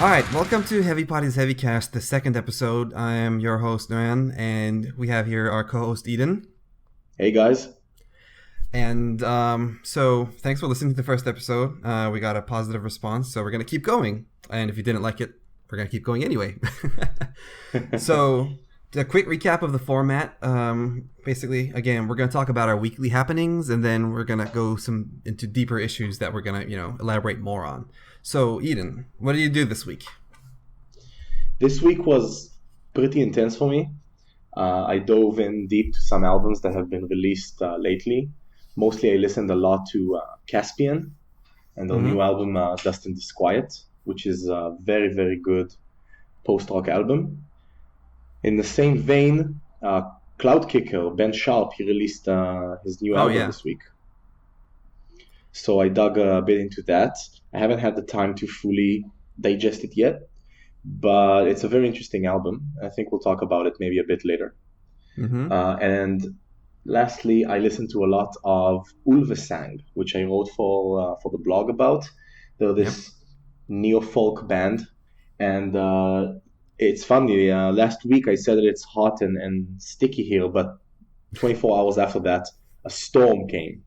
All right, welcome to Heavy Potty's Heavy Cast, the second episode. I am your host, Noan, and we have here our co-host, Eden. Hey, guys. And so thanks for listening to the first episode. We got a positive response, so we're going to keep going. And if you didn't like it, we're going to keep going anyway. So, a quick recap of the format. Basically, again, we're going to talk about our weekly happenings, and then we're going to go into deeper issues that we're going to, elaborate more on. So, Eden, what did you do this week? This week was pretty intense for me. I dove in deep to some albums that have been released lately. Mostly I listened a lot to Caspian and their new album, Dust and Disquiet, which is a very, very good post-rock album. In the same vein, Cloud Kicker, Ben Sharp, he released his new album this week. So I dug a bit into that. I haven't had the time to fully digest it yet, but it's a very interesting album. I think we'll talk about it maybe a bit later. And lastly, I listened to a lot of Ulvesang, which I wrote for the blog about. They're this neo-folk band, and it's funny. Last week I said that it's hot and sticky here, but 24 hours after that, a storm came.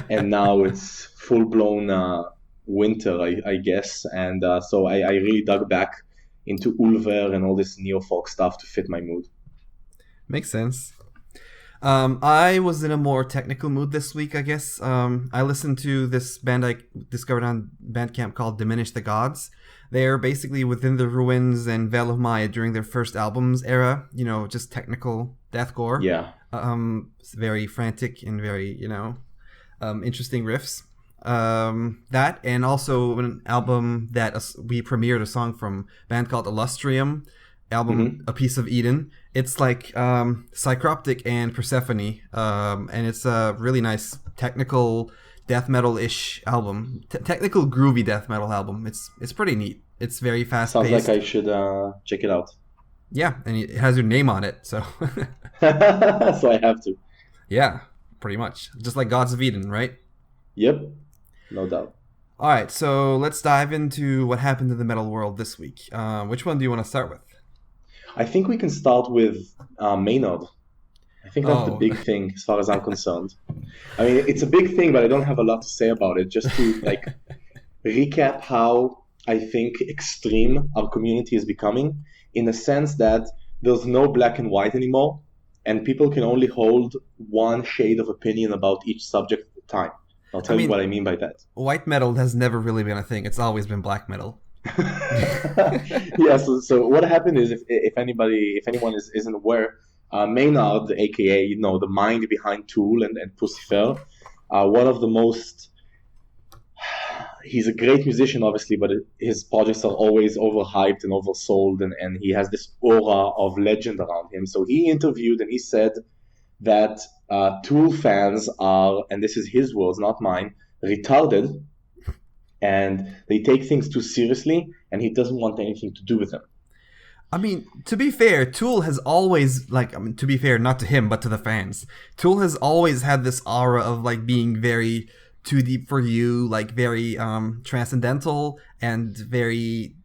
And now it's full-blown winter, I guess. And so I really dug back into Ulver and all this neo-folk stuff to fit my mood. Makes sense. I was in a more technical mood this week, I guess. I listened to this band I discovered on Bandcamp called Diminish the Gods. They're basically within the Ruins and Veil of Maya during their first albums era. Just technical deathcore. Yeah. It's very frantic and very, interesting riffs. That, and also an album that we premiered a song from a band called Illustrium, album A Piece of Eden. It's like Psychroptic and Persephone, and it's a really nice technical death metal-ish album. Technical groovy death metal album. It's pretty neat. It's very fast-paced. Sounds like I should check it out. Yeah, and it has your name on it, so... So I have to. Yeah, pretty much. Just like Gods of Eden, right? Yep, no doubt. All right, so let's dive into what happened in the metal world this week. Which one do you want to start with? I think we can start with Maynard. I think that's the big thing as far as I'm concerned. I mean, it's a big thing, but I don't have a lot to say about it. Just to recap how I think extreme our community is becoming, in the sense that there's no black and white anymore, and people can only hold one shade of opinion about each subject at a time. I'll tell you what I mean by that. White metal has never really been a thing. It's always been black metal. Yeah, so what happened is, if anyone isn't aware, Maynard, aka the mind behind Tool and Pussifer, one of the most. He's a great musician, obviously, but his projects are always overhyped and oversold, and he has this aura of legend around him. So he interviewed and he said that Tool fans are, and this is his words, not mine, retarded, and they take things too seriously, and he doesn't want anything to do with them. I mean, to be fair, Tool has always, to be fair, not to him, but to the fans, Tool has always had this aura of, being very too deep for you, very transcendental, and very,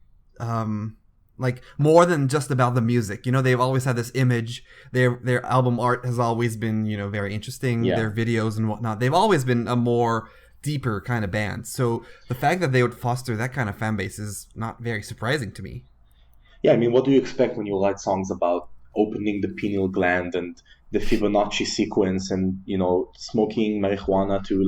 more than just about the music. They've always had this image. Their album art has always been, very interesting. Yeah. Their videos and whatnot. They've always been a more deeper kind of band. So the fact that they would foster that kind of fan base is not very surprising to me. Yeah, I mean, what do you expect when you write songs about opening the pineal gland and the Fibonacci sequence and, smoking marijuana to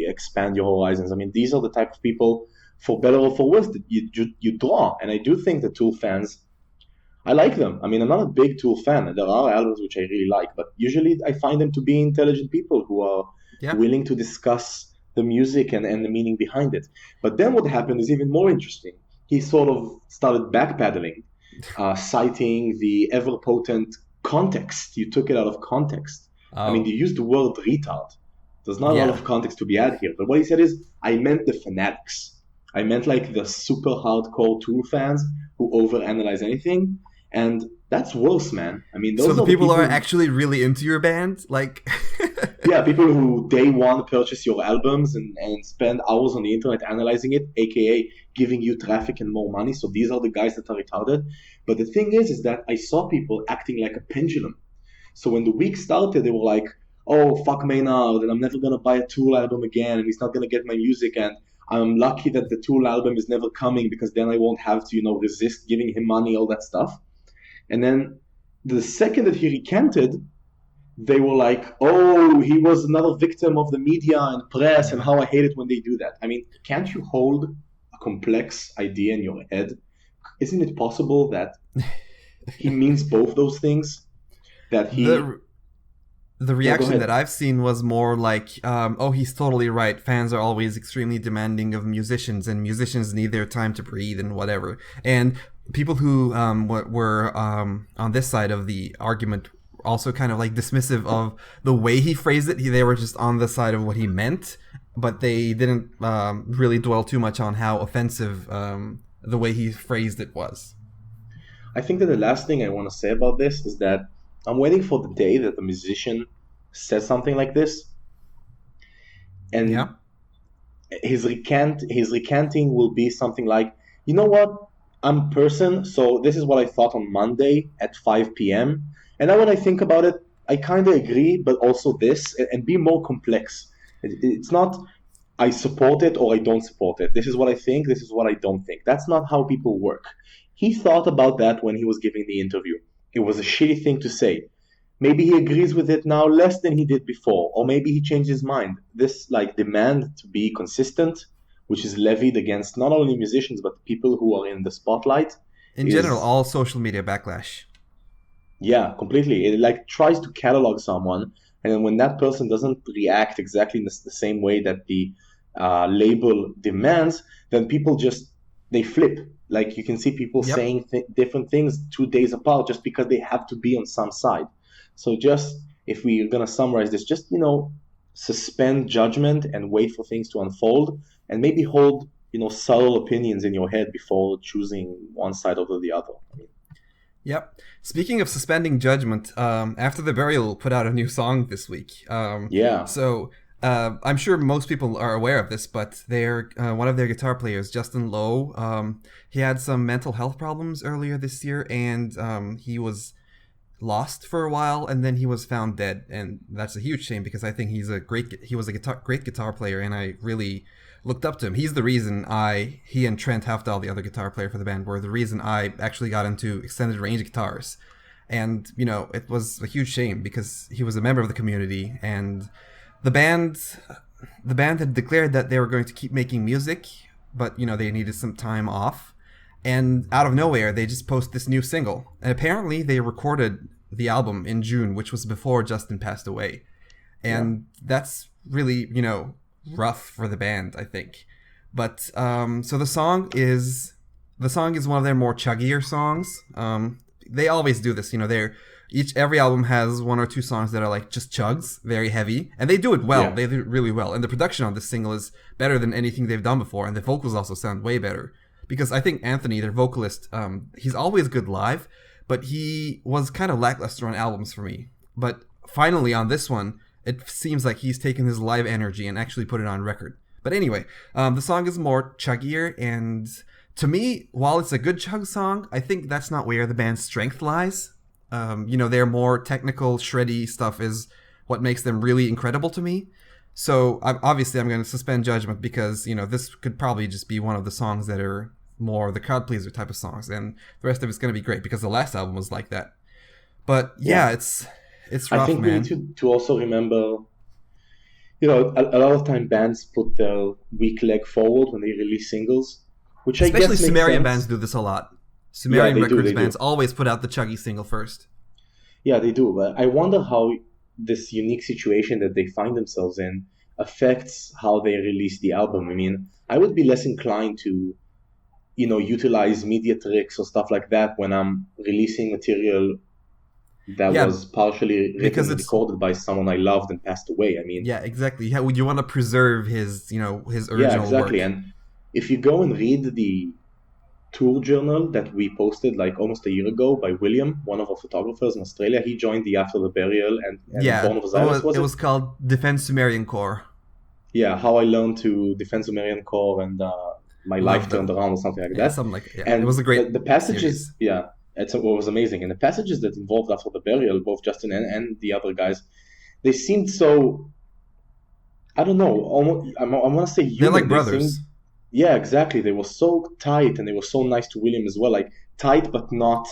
expand your horizons? I mean, these are the type of people, for better or for worse, that you draw. And I do think the Tool fans, I like them. I mean, I'm not a big Tool fan. There are albums which I really like, but usually I find them to be intelligent people who are willing to discuss the music and the meaning behind it. But then what happened is even more interesting. He sort of started backpedaling, citing the ever-potent context. You took it out of context. Oh. I mean, you used the word retard. There's not a lot of context to be had here. But what he said is, I meant the fanatics. I meant the super hardcore Tool fans who overanalyze anything. And that's worse, man. I mean, those so the people are actually really into your band? Yeah, people who day one purchase your albums and spend hours on the internet analyzing it, aka giving you traffic and more money. So these are the guys that are retarded. But the thing is that I saw people acting like a pendulum. So when the week started, they were like, "Oh, fuck Maynard, and I'm never gonna buy a Tool album again, and he's not gonna get my music, and I'm lucky that the Tool album is never coming because then I won't have to, resist giving him money, all that stuff." And then the second that he recanted, they were like, "Oh, he was another victim of the media and press, and Yeah. how I hate it when they do that." I mean, can't you hold a complex idea in your head? Isn't it possible that he means both those things? That he, The the yeah, go reaction that ahead. I've seen was more like, "Oh, he's totally right. Fans are always extremely demanding of musicians, and musicians need their time to breathe and whatever." And people who were on this side of the argument also kind of like dismissive of the way he phrased it. They were just on the side of what he meant, but they didn't really dwell too much on how offensive the way he phrased it was. I think that the last thing I want to say about this is that I'm waiting for the day that the musician says something like this, Yeah. and his recanting will be something like, "You know what? I'm a person, so this is what I thought on Monday at 5 p.m. And now when I think about it, I kind of agree, but also this, and be more complex. It's not I support it or I don't support it. This is what I think, this is what I don't think. That's not how people work." He thought about that when he was giving the interview. It was a shitty thing to say. Maybe he agrees with it now less than he did before, or maybe he changed his mind. This like demand to be consistent, which is levied against not only musicians but people who are in the spotlight, In general, is, all social media backlash. yeah, completely. It like tries to catalog someone, and then when that person doesn't react exactly in the same way that the label demands, then people just they flip. Like you can see people Yep. saying different things 2 days apart just because they have to be on some side. So just if we're gonna summarize this, just suspend judgment and wait for things to unfold, and maybe hold subtle opinions in your head before choosing one side over the other. I mean, Yep. Speaking of suspending judgment, After the Burial put out a new song this week. yeah. I'm sure most people are aware of this, but one of their guitar players, Justin Lowe, he had some mental health problems earlier this year, and he was lost for a while, and then he was found dead, and that's a huge shame because I think he was a great guitar player, and I really looked up to him. He's the reason he and Trent Halfdahl, the other guitar player for the band, were the reason I actually got into extended range guitars. And it was a huge shame because he was a member of the community, and the band the band had declared that they were going to keep making music, but they needed some time off. And out of nowhere, they just post this new single. And apparently, they recorded the album in June, which was before Justin passed away. Yeah. And that's really, rough for the band, I think. But so the song is one of their more chuggier songs. They always do this, every album has one or two songs that are like just chugs, very heavy, and they do it well. Yeah. They do it really well, and the production on this single is better than anything they've done before, and the vocals also sound way better. Because I think Anthony, their vocalist, he's always good live, but he was kind of lackluster on albums for me. But finally on this one, it seems like he's taken his live energy and actually put it on record. But anyway, the song is more chuggier, and to me, while it's a good chug song, I think that's not where the band's strength lies. Their more technical, shreddy stuff is what makes them really incredible to me. So I'm going to suspend judgment because this could probably just be one of the songs that are more the crowd pleaser type of songs, and the rest of it's going to be great because the last album was like that. But Yeah. yeah, it's I rough, think we need man. to also remember, a lot of time bands put their weak leg forward when they release singles, which I Especially guess makes Sumerian bands sense. do this a lot. Yeah, Sumerian they do, Records they bands do. always put out the chuggy single first. Yeah, they do. But I wonder how this unique situation that they find themselves in affects how they release the album. I mean, I would be less inclined to, utilize media tricks or stuff like that when I'm releasing material that Yeah, was partially written because and it's recorded by someone I loved and passed away. I mean, yeah, exactly. Yeah, you want to preserve his yeah, original exactly. work. And if you go and read the tour journal that we posted like almost a year ago by William, one of our photographers in Australia. He joined the After the Burial and Yeah, Born of Osiris, was it it? was called Defense Sumerian Corps. Yeah, how I learned to defend Sumerian core and my life Loved turned them. around or something like Yeah, that. something like yeah. It was And a great the passages, series. yeah, it was amazing. And the passages that involved After the Burial, both Justin and the other guys, they seemed so, I don't know, almost, I want to say They're human. like They seemed, brothers. yeah, exactly. They were so tight and they were so nice to William as well. Like tight but not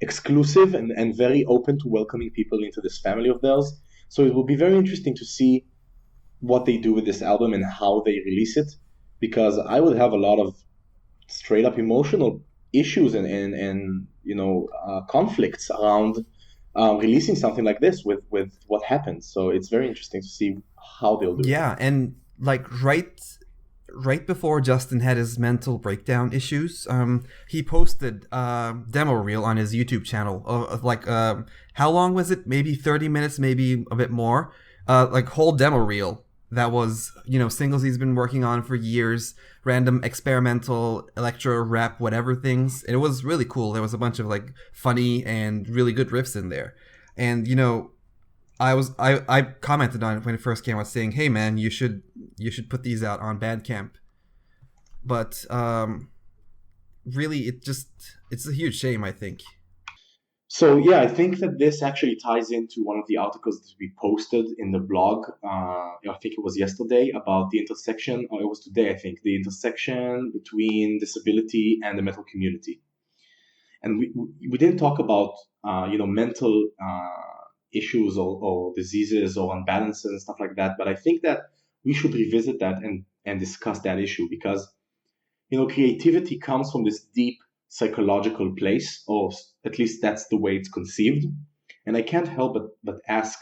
exclusive and very open to welcoming people into this family of theirs. So it will be very interesting to see what they do with this album and how they release it, because I would have a lot of straight up emotional issues and conflicts around releasing something like this with what happens. So it's very interesting to see how they'll do it. Yeah, and like right before Justin had his mental breakdown issues, he posted a demo reel on his YouTube channel of like how long was it? Maybe 30 minutes, maybe a bit more. Like whole demo reel that was, singles he's been working on for years, random experimental electro rap whatever things. And it was really cool. There was a bunch of like funny and really good riffs in there. And I commented on it when it first came out, saying, "Hey man, you should put these out on Bandcamp." But really, it's a huge shame, I think. So yeah, I think that this actually ties into one of the articles that we posted in the blog. I think it was yesterday about the intersection, or it was today, I think, the intersection between disability and the metal community. And we didn't talk about mental issues or diseases or unbalances and stuff like that. But I think that we should revisit that and discuss that issue, because creativity comes from this deep psychological place, or at least that's the way it's conceived. And I can't help but ask,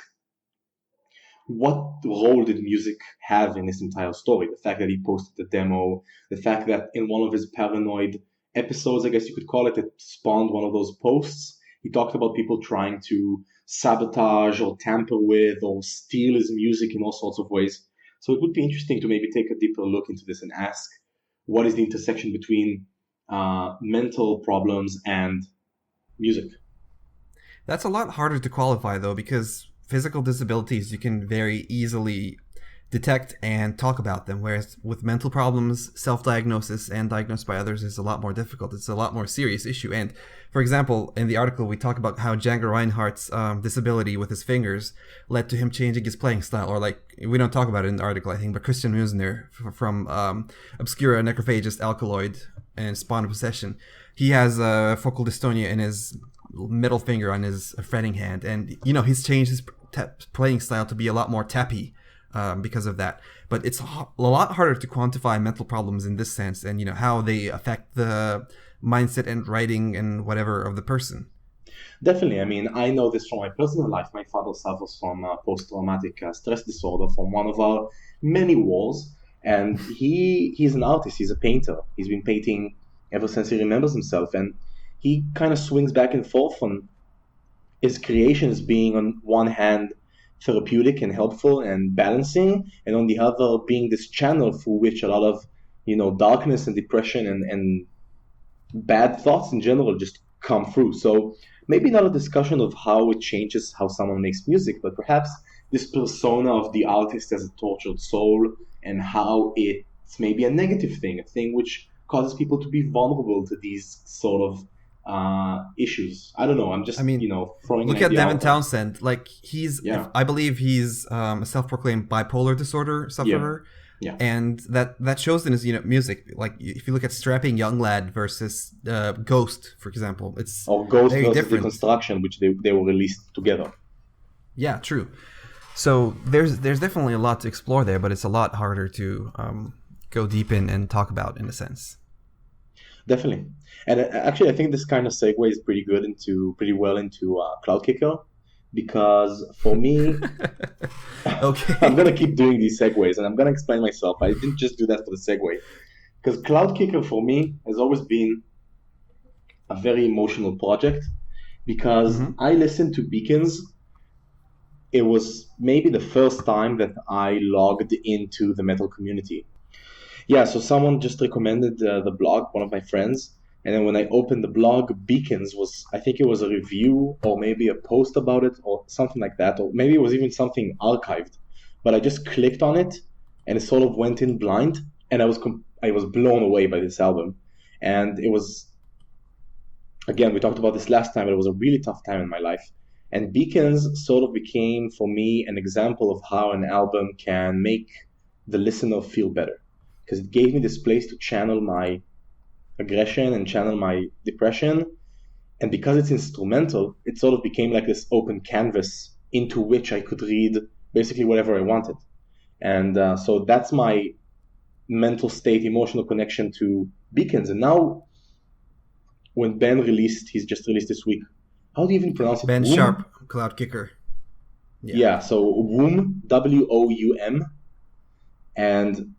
what role did music have in this entire story? The fact that he posted the demo, the fact that in one of his paranoid episodes, I guess you could call it, it spawned one of those posts. He talked about people trying to sabotage or tamper with or steal his music in all sorts of ways. So it would be interesting to maybe take a deeper look into this and ask, what is the intersection between mental problems and music? That's a lot harder to qualify though, because physical disabilities you can very easily detect and talk about them, whereas with mental problems, self-diagnosis and diagnosed by others is a lot more difficult. It's a lot more serious issue. And for example, in the article we talk about how Django Reinhardt's disability with his fingers led to him changing his playing style, or like, we don't talk about it in the article I think, but Christian Musner from Obscura Necrophagist Alkaloid and Spawn of Possession, he has focal dystonia in his middle finger on his fretting hand, and he's changed his playing style to be a lot more tappy because of that. But it's a lot harder to quantify mental problems in this sense, and how they affect the mindset and writing and whatever of the person. Definitely. I mean, I know this from my personal life. My father suffers from post-traumatic stress disorder from one of our many wars, and he's an artist. He's a painter. He's been painting ever since he remembers himself, and he kind of swings back and forth on his creations being on one hand therapeutic and helpful and balancing, and on the other being this channel through which a lot of darkness and depression and bad thoughts in general just come through. So maybe not a discussion of how it changes how someone makes music, but perhaps this persona of the artist as a tortured soul, and how it's maybe a negative thing, a thing which causes people to be vulnerable to these sort of issues. I don't know. I'm I just mean, throwing an look at idea Devin out there. Townsend. Like Yeah, I believe he's a self-proclaimed bipolar disorder yeah, sufferer, yeah. and that shows in his music. Like if you look at Strapping Young Lad versus Ghost, for example, it's Or Ghost very versus different. Deconstruction, which they were released together. Yeah, true. So there's definitely a lot to explore there, but it's a lot harder to go deep in and talk about in a sense. Definitely. And actually, I think this kind of segues pretty well into Cloud Kicker, because for me, I'm Okay. gonna keep doing these segues, and I'm gonna explain myself. I didn't just do that for the segue, because Cloud Kicker for me has always been a very emotional project, because Hmm. I listened to Beacons. It was maybe the first time that I logged into the metal community. Yeah, so someone just recommended the blog, one of my friends, And then when I opened the blog, Beacons was, I think it was a review or maybe a post about it or something like that, or maybe it was even something archived. But I just clicked on it and it sort of went in blind, and I was blown away by this album. And it was, again, we talked about this last time, but it was a really tough time in my life. And Beacons sort of became for me an example of how an album can make the listener feel better, because it gave me this place to channel my aggression and channel my depression. And because it's instrumental, it sort of became like this open canvas into which I could read basically whatever I wanted. And so that's my mental state, emotional connection to Beacons. And now, when he's just released this week. How do you even pronounce it? Ben Woom? Sharp, Cloud Kicker. Yeah, so Woom, W-O-U-M, and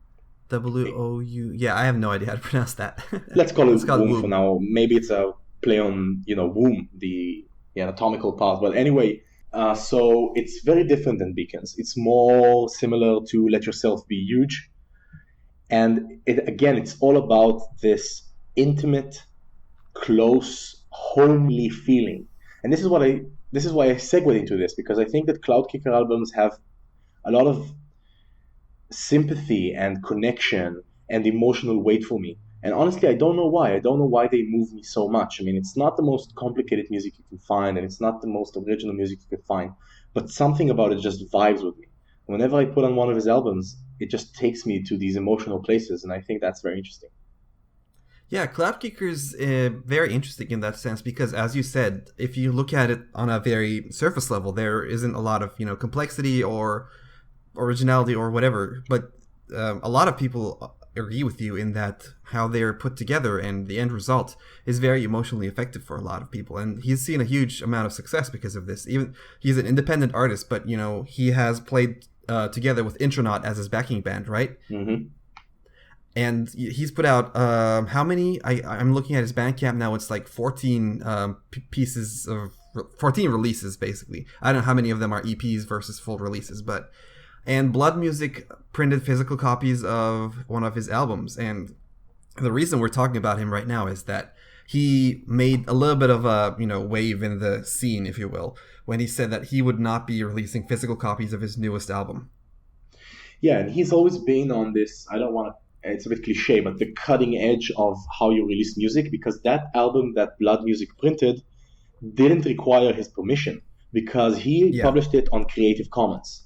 W-O-U. Yeah, I have no idea how to pronounce that. let's call it Woom Woom for now. Maybe it's a play on, womb, the anatomical part. But anyway, so it's very different than Beacons. It's more similar to Let Yourself Be Huge. And it's all about this intimate, close, homely feeling. And this is why I segued into this, because I think that Cloud Kicker albums have a lot of sympathy and connection and emotional weight for me. And honestly, I don't know why. I don't know why they move me so much. I mean, it's not the most complicated music you can find, and it's not the most original music you can find, but something about it just vibes with me. Whenever I put on one of his albums, it just takes me to these emotional places, and I think that's very interesting. Yeah, Cloud Kicker's very interesting in that sense because, as you said, if you look at it on a very surface level, there isn't a lot of complexity or originality or whatever. But a lot of people agree with you in that how they're put together and the end result is very emotionally effective for a lot of people. And he's seen a huge amount of success because of this. Even he's an independent artist, but he has played together with Intronaut as his backing band, right? Mm-hmm. And he's put out how many? I'm looking at his Bandcamp now. It's like 14 pieces of 14 releases, basically. I don't know how many of them are EPs versus full releases, and Blood Music printed physical copies of one of his albums. And the reason we're talking about him right now is that he made a little bit of a wave in the scene, if you will, when he said that he would not be releasing physical copies of his newest album. Yeah, and he's always been on this, I don't want to, it's a bit cliche, but the cutting edge of how you release music, because that album that Blood Music printed didn't require his permission, because he published it on Creative Commons,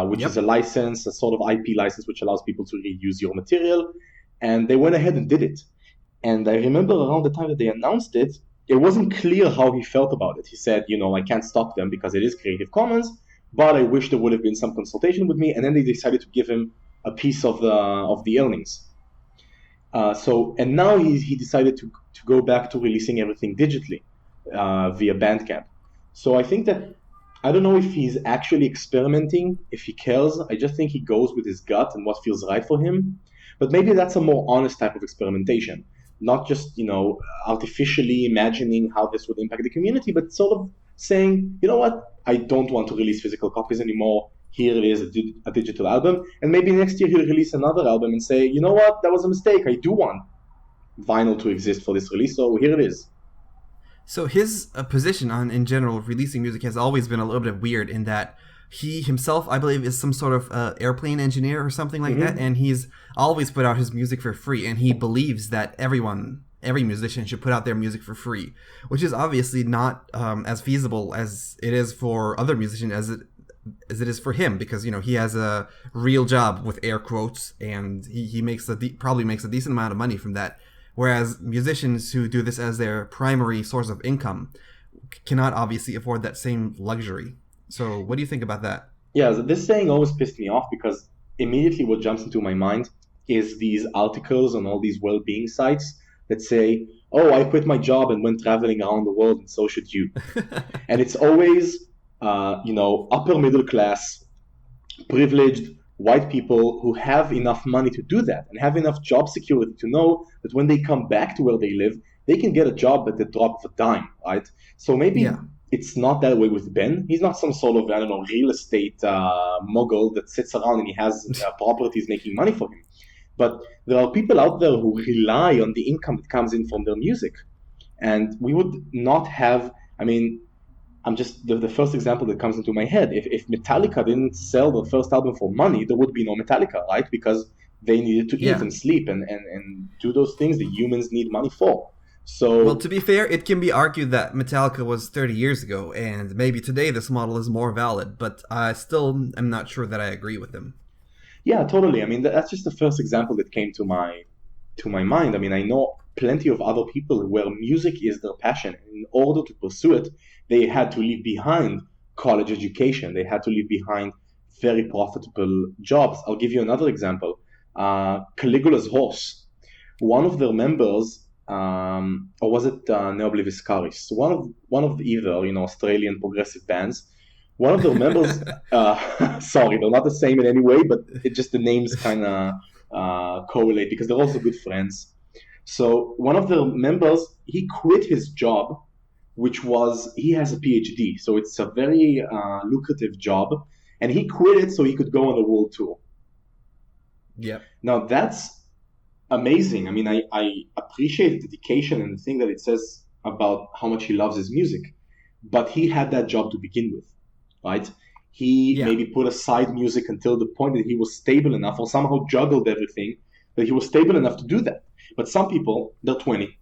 which is a license, a sort of IP license, which allows people to reuse your material. And they went ahead and did it. And I remember around the time that they announced it, it wasn't clear how he felt about it. He said, I can't stop them because it is Creative Commons, but I wish there would have been some consultation with me. And then they decided to give him a piece of the earnings. And now he decided to go back to releasing everything digitally via Bandcamp. So I think that, I don't know if he's actually experimenting, if he cares. I just think he goes with his gut and what feels right for him. But maybe that's a more honest type of experimentation, not just artificially imagining how this would impact the community, but sort of saying, what, I don't want to release physical copies anymore. Here it is, a digital album. And maybe next year he'll release another album and say, what, that was a mistake. I do want vinyl to exist for this release, so here it is. So his position on, in general, releasing music has always been a little bit weird in that he himself, I believe, is some sort of airplane engineer or something like that. And he's always put out his music for free. And he believes that every musician should put out their music for free, which is obviously not as feasible as it is for other musicians as it is for him, because he has a real job with air quotes, and he makes probably makes a decent amount of money from that, whereas musicians who do this as their primary source of income cannot obviously afford that same luxury. So what do you think about that? Yeah, this saying always pissed me off, because immediately what jumps into my mind is these articles on all these well-being sites that say, oh, I quit my job and went traveling around the world, and so should you. And it's always upper middle class, privileged white people who have enough money to do that and have enough job security to know that when they come back to where they live, they can get a job at the drop of a dime, right? So maybe it's not that way with Ben. He's not some sort of, real estate mogul that sits around and he has properties making money for him. But there are people out there who rely on the income that comes in from their music. And we would not have, I mean, I'm just the first example that comes into my head. If Metallica didn't sell their first album for money, there would be no Metallica, right? Because they needed to eat Yeah. and sleep and do those things that humans need money for. Well, So to be fair, it can be argued that Metallica was 30 years ago, and maybe today this model is more valid, but I still am not sure that I agree with him. yeah, totally. I mean, that's just the first example that came to my mind. I mean, I know plenty of other people where music is their passion. In order to pursue it, they had to leave behind college education. They had to leave behind very profitable jobs. I'll give you another example. Caligula's Horse. One of their members, or was it Neobliviscaris? One of either Australian progressive bands. One of their members, sorry, they're not the same in any way, but it just the names kind of correlate because they're also good friends. So one of the members, he quit his job, which was he has a PhD, so it's a very lucrative job, and he quit it so he could go on a world tour. Yep. Now that's amazing. I mean, I appreciate the dedication and the thing that it says about how much he loves his music, but he had that job to begin with, right? He Yeah. maybe put aside music until the point that he was stable enough, or somehow juggled everything, that he was stable enough to do that. But some people, they're 20,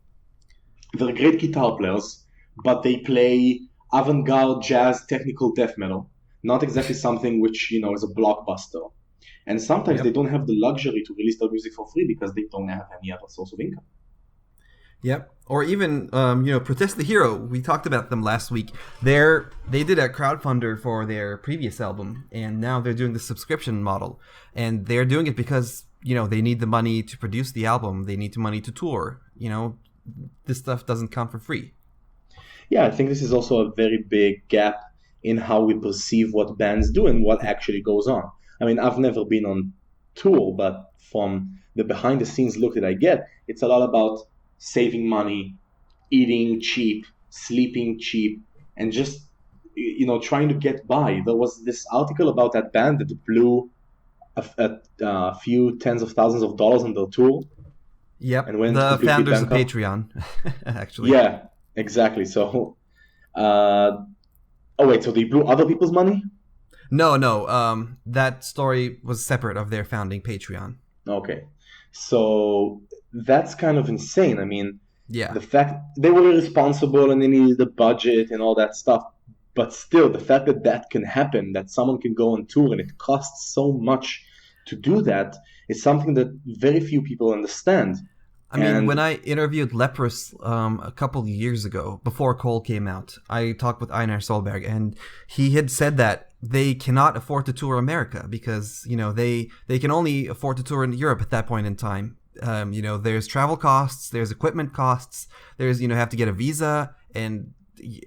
they're great guitar players, but they play avant-garde jazz technical death metal, not exactly something which is a blockbuster. And sometimes they Yep. don't have the luxury to release their music for free because they don't have any other source of income. Yep. Or even, Protest the Hero. We talked about them last week. They did a crowdfunder for their previous album, and now they're doing the subscription model. And they're doing it because, they need the money to produce the album. They need the money to tour. This stuff doesn't come for free. Yeah, I think this is also a very big gap in how we perceive what bands do and what actually goes on. I mean, I've never been on tour, but from the behind the scenes look that I get, it's a lot about saving money, eating cheap, sleeping cheap, and just trying to get by. There was this article about that band that blew a few tens of thousands of dollars on their tour Yep. and went The completely founders of bankrupt. Patreon, actually. Yeah, exactly. So, uh, oh wait, so they blew other people's money? No, no. That story was separate of their founding Patreon. Okay, so that's kind of insane. I mean, Yeah. the fact they were irresponsible and they needed the budget and all that stuff, but still, the fact that that can happen, that someone can go on tour and it costs so much to do that, is something that very few people understand. I mean, when And I interviewed Leprous a couple of years ago, before Cole came out, I talked with Einar Solberg, and he had said that they cannot afford to tour America because they can only afford to tour in Europe at that point in time. There's travel costs, there's equipment costs, there's have to get a visa and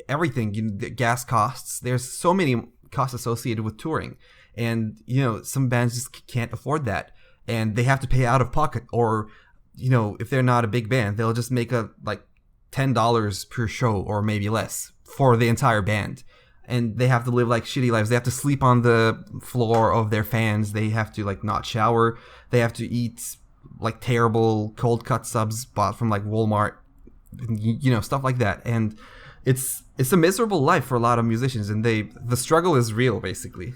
everything, the gas costs. There's so many costs associated with touring, and some bands just can't afford that, and they have to pay out of pocket or if they're not a big band, they'll just make a like $10 per show or maybe less for the entire band. And they have to live like shitty lives. They have to sleep on the floor of their fans. They have to like not shower. They have to eat like terrible cold cut subs bought from like Walmart, stuff like that. And it's a miserable life for a lot of musicians, and the struggle is real basically.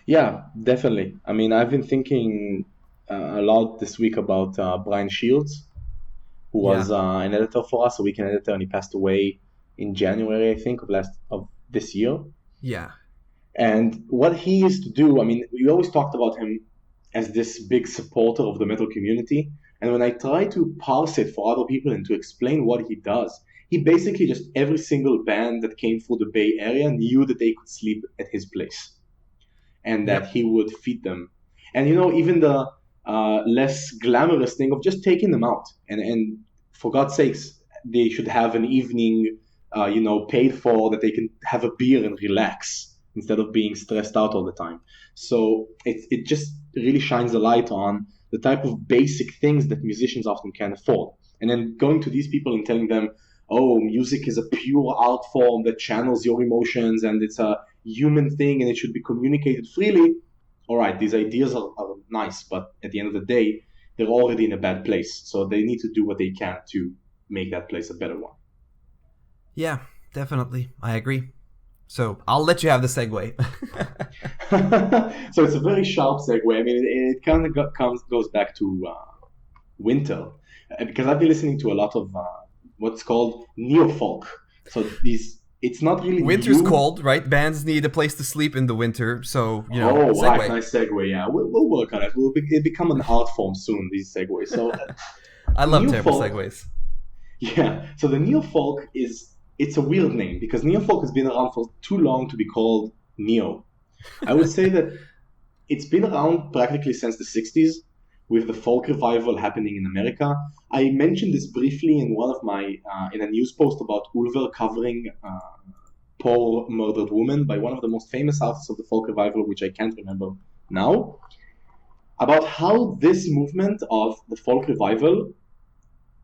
yeah, definitely. I mean, I've been thinking a lot this week about Brian Shields, who was Yeah. an editor for us, a weekend editor, and he passed away in January, I think, of this year. Yeah. And what he used to do, I mean, we always talked about him as this big supporter of the metal community. And when I try to parse it for other people and to explain what he does, he basically just every single band that came through the Bay Area knew that they could sleep at his place and that Yep. he would feed them. And even the less glamorous thing of just taking them out, and for God's sakes, they should have an evening, paid for that they can have a beer and relax instead of being stressed out all the time. So it just really shines a light on the type of basic things that musicians often can't afford. And then going to these people and telling them, oh, music is a pure art form that channels your emotions and it's a human thing and it should be communicated freely. all right, these ideas are nice, but at the end of the day, they're already in a bad place. So they need to do what they can to make that place a better one. Yeah, definitely. I agree. So I'll let you have the segue. So it's a very sharp segue. I mean, it kind of goes back to winter, because I've been listening to a lot of what's called neo-folk. So it's not really Winter's new. cold, right? Bands need a place to sleep in the winter, so Oh, right, segue. nice segue. Yeah, we'll work on it. It become an art form soon. These segues. So I love terrible neo-folk. segues. Yeah. So the neo-folk it's a weird name because neo-folk has been around for too long to be called neo. I would say that it's been around practically since the 60s with the folk revival happening in America. I mentioned this briefly in one of my in a news post about Ulver covering Poor Murdered Woman by one of the most famous artists of the folk revival, which I can't remember now, about how this movement of the folk revival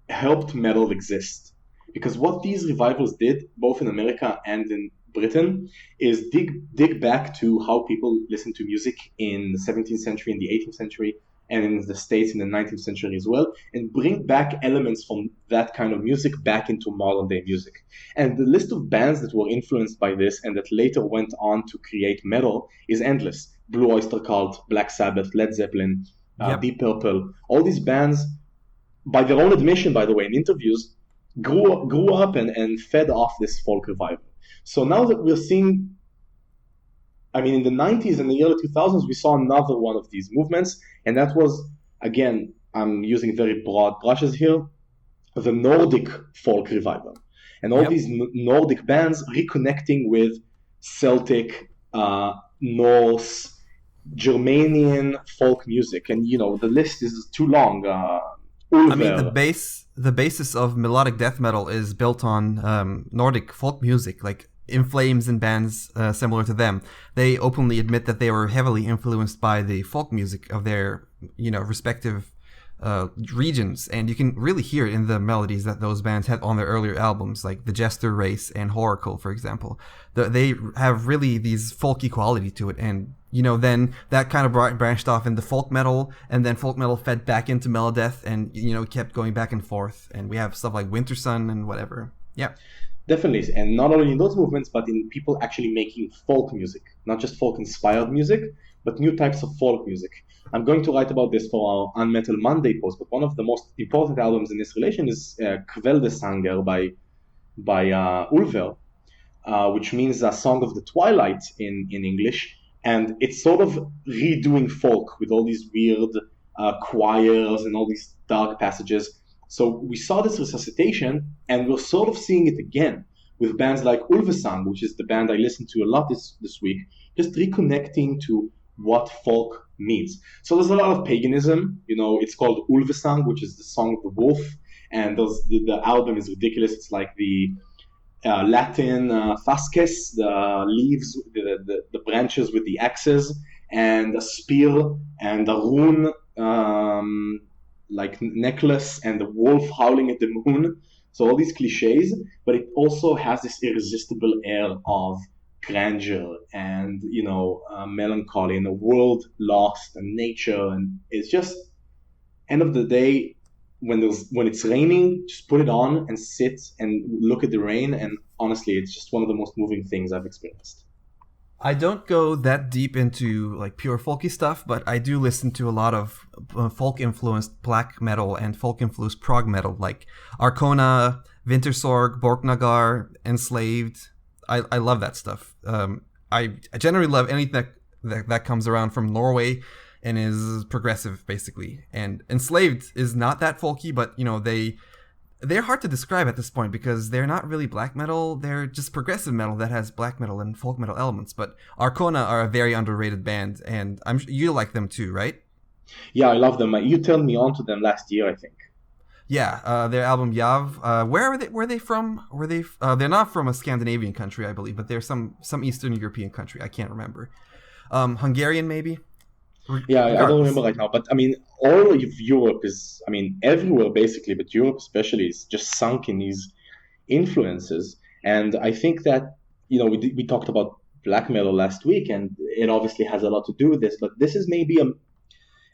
helped metal exist. Because what these revivals did, both in America and in Britain, is dig back to how people listened to music in the 17th century, in the 18th century, and in the States in the 19th century as well, and bring back elements from that kind of music back into modern day music. And the list of bands that were influenced by this and that later went on to create metal is endless. Blue Oyster Cult, Black Sabbath, Led Zeppelin, Yep. Deep Purple, all these bands, by their own admission, by the way, in interviews, grew up and fed off this folk revival. So now that we're seeing, I mean, in the 90s and the early 2000s, we saw another one of these movements, and that was, again, I'm using very broad brushes here, the Nordic folk revival. And all Yep. these Nordic bands reconnecting with Celtic, Norse, Germanian folk music. And, the list is too long. I mean, Ulver. the basis of melodic death metal is built on Nordic folk music, like In Flames and bands similar to them. They openly admit that they were heavily influenced by the folk music of their, respective regions, and you can really hear it in the melodies that those bands had on their earlier albums, like The Jester Race and Horacle, for example. They have really these folky quality to it, and then that kind of branched off into folk metal, and then folk metal fed back into melodeath, and kept going back and forth, and we have stuff like Winter Sun and whatever. Yeah. Definitely, and not only in those movements, but in people actually making folk music, not just folk-inspired music, but new types of folk music. I'm going to write about this for our Unmetal Monday post, but one of the most important albums in this relation is Kveldesanger by Ulver, which means a song of the twilight in English, and it's sort of redoing folk with all these weird choirs and all these dark passages. So we saw this resuscitation, and we're sort of seeing it again with bands like Ulvesang, which is the band I listened to a lot this week, just reconnecting to what folk means. So there's a lot of paganism. It's called Ulvesang, which is the song of the wolf, and the album is ridiculous. It's like the Latin fasces, the leaves, the branches with the axes, and a spear, and a rune like necklace, and the wolf howling at the moon. So all these cliches, but it also has this irresistible air of grandeur and melancholy, and a world lost and nature, and it's just end of the day, when it's raining, just put it on and sit and look at the rain, and honestly, it's just one of the most moving things I've experienced. I don't go that deep into like pure folky stuff, but I do listen to a lot of folk influenced black metal and folk influenced prog metal, like Arcona, Wintersorg, Borknagar, Enslaved. I love that stuff. I generally love anything that comes around from Norway and is progressive, basically. And Enslaved is not that folky, but they're hard to describe at this point because they're not really black metal. They're just progressive metal that has black metal and folk metal elements. But Arcona are a very underrated band, and you like them too, right? Yeah, I love them. You turned me on to them last year, I think. Yeah, their album Yav. Where are they? Were they from? Were they? They're not from a Scandinavian country, I believe, but they're some Eastern European country. I can't remember. Hungarian, maybe. Yeah, I don't Regardless. remember right now, but I mean, all of Europe is, I mean, everywhere basically, but Europe especially is just sunk in these influences. And I think that, we talked about black metal last week, and it obviously has a lot to do with this. But this is maybe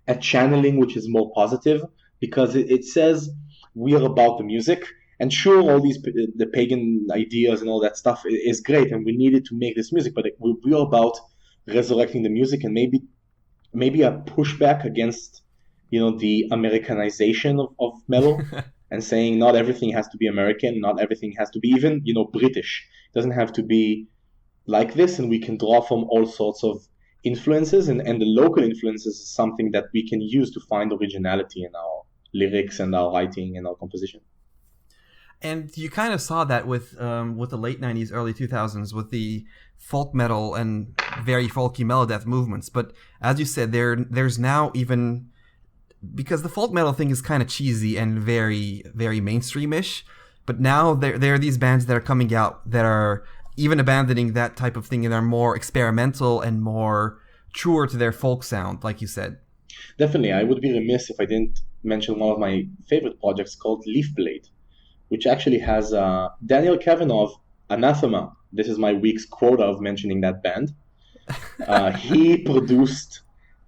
a channeling which is more positive, because it says we are about the music. And sure, all the pagan ideas and all that stuff is great, and we needed to make this music, but we are about resurrecting the music, and maybe a pushback against, the Americanization of metal, and saying not everything has to be American, not everything has to be even, British. It doesn't have to be like this, and we can draw from all sorts of influences, and the local influences is something that we can use to find originality in our lyrics and our writing and our composition. And you kind of saw that with the late 90s, early 2000s, with the folk metal and very folky melodeath movements. But as you said, there's now even, because the folk metal thing is kind of cheesy and very, very mainstreamish, but now there are these bands that are coming out that are even abandoning that type of thing and are more experimental and more truer to their folk sound, like you said. Definitely. I would be remiss if I didn't mention one of my favorite projects called Leaf Blade, which actually has Daniel Kavanagh, Anathema. This is my week's quota of mentioning that band. He produced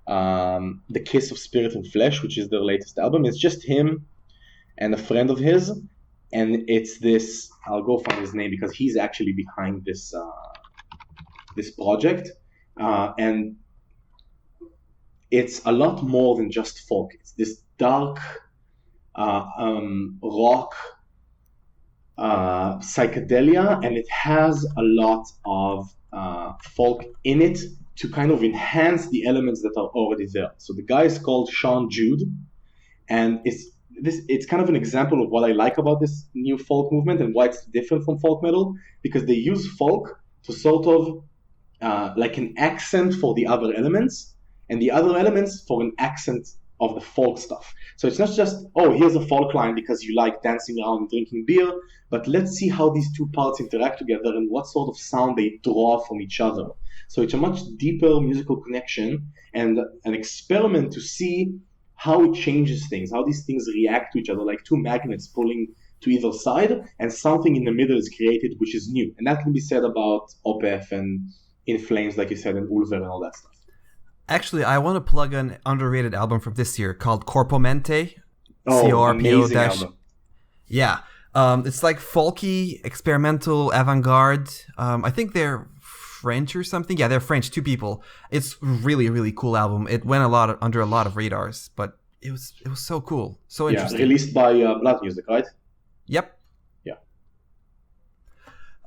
The Kiss of Spirit and Flesh, which is their latest album. It's just him and a friend of his. And it's this, I'll go find his name because he's actually behind this project. And it's a lot more than just folk. It's this dark rock, psychedelia, and it has a lot of folk in it to kind of enhance the elements that are already there. So the guy is called Sean Jude, and it's kind of an example of what I like about this new folk movement and why it's different from folk metal, because they use folk to sort of like an accent for the other elements, and the other elements for an accent of the folk stuff. So it's not just, oh, here's a folk line because you like dancing around and drinking beer, but let's see how these two parts interact together and what sort of sound they draw from each other. So it's a much deeper musical connection and an experiment to see how it changes things, how these things react to each other, like two magnets pulling to either side, and something in the middle is created which is new. And that can be said about Opeth and In Flames, like you said, and Ulver and all that stuff. Actually, I want to plug an underrated album from this year called Corpomente. Oh, amazing album. Yeah. It's like folky, experimental, avant-garde. I think they're French or something. Yeah, they're French, two people. It's really, really cool album. It went under a lot of radars, but it was so cool. So interesting. Yeah, released by Blood Music, right? Yep. Yeah.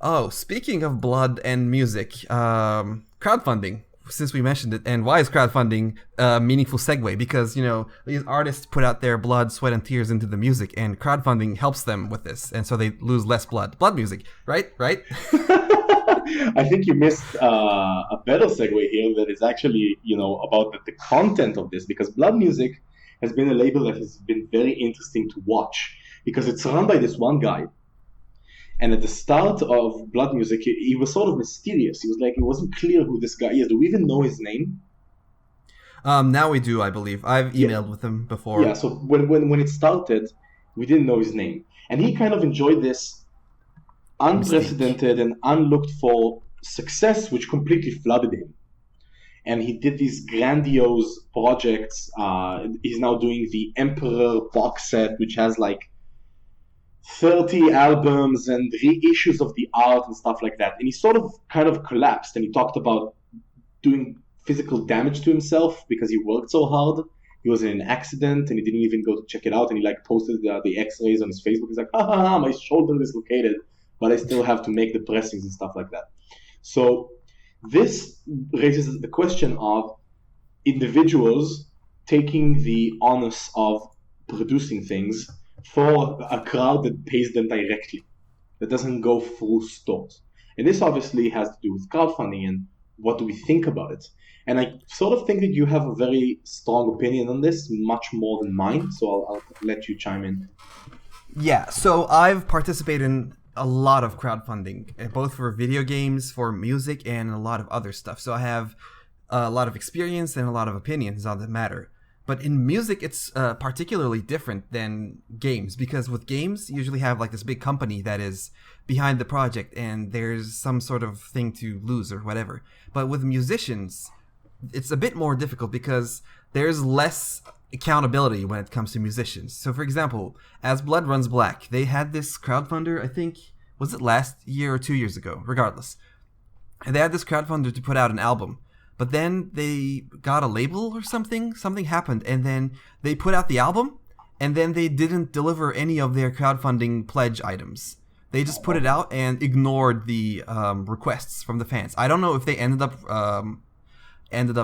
Oh, speaking of blood and music, crowdfunding. Since we mentioned it, and why is crowdfunding a meaningful segue? Because, these artists put out their blood, sweat, and tears into the music, and crowdfunding helps them with this, and so they lose less blood. Blood music, right? I think you missed a better segue here that is actually, about the content of this, because Blood Music has been a label that has been very interesting to watch, because it's run by this one guy. And at the start of Blood Music, he was sort of mysterious. He was like, it wasn't clear who this guy is. Do we even know his name? Now we do, I believe. I've emailed with him before. Yeah, so when it started, we didn't know his name. And he kind of enjoyed this unprecedented and unlooked for success, which completely flooded him. And he did these grandiose projects. He's now doing the Emperor box set, which has like 30 albums and reissues of the art and stuff like that. And he sort of kind of collapsed, and he talked about doing physical damage to himself because he worked so hard. He was in an accident and he didn't even go to check it out, and he like posted the x-rays on his Facebook. He's like, my shoulder is dislocated, but I still have to make the pressings and stuff like that. So this raises the question of individuals taking the onus of producing things for a crowd that pays them directly, that doesn't go through stores. And this obviously has to do with crowdfunding and what do we think about it. And I sort of think that you have a very strong opinion on this, much more than mine, so I'll let you chime in. Yeah, so I've participated in a lot of crowdfunding, both for video games, for music, and a lot of other stuff. So I have a lot of experience and a lot of opinions on the matter. But in music, it's particularly different than games, because with games, you usually have like this big company that is behind the project and there's some sort of thing to lose or whatever. But with musicians, it's a bit more difficult because there's less accountability when it comes to musicians. So, for example, As Blood Runs Black, they had this crowdfunder, I think, was it last year or 2 years ago? Regardless. And they had this crowdfunder to put out an album. But then they got a label or something. Something happened. And then they put out the album. And then they didn't deliver any of their crowdfunding pledge items. They just put it out and ignored the requests from the fans. I don't know if they ended up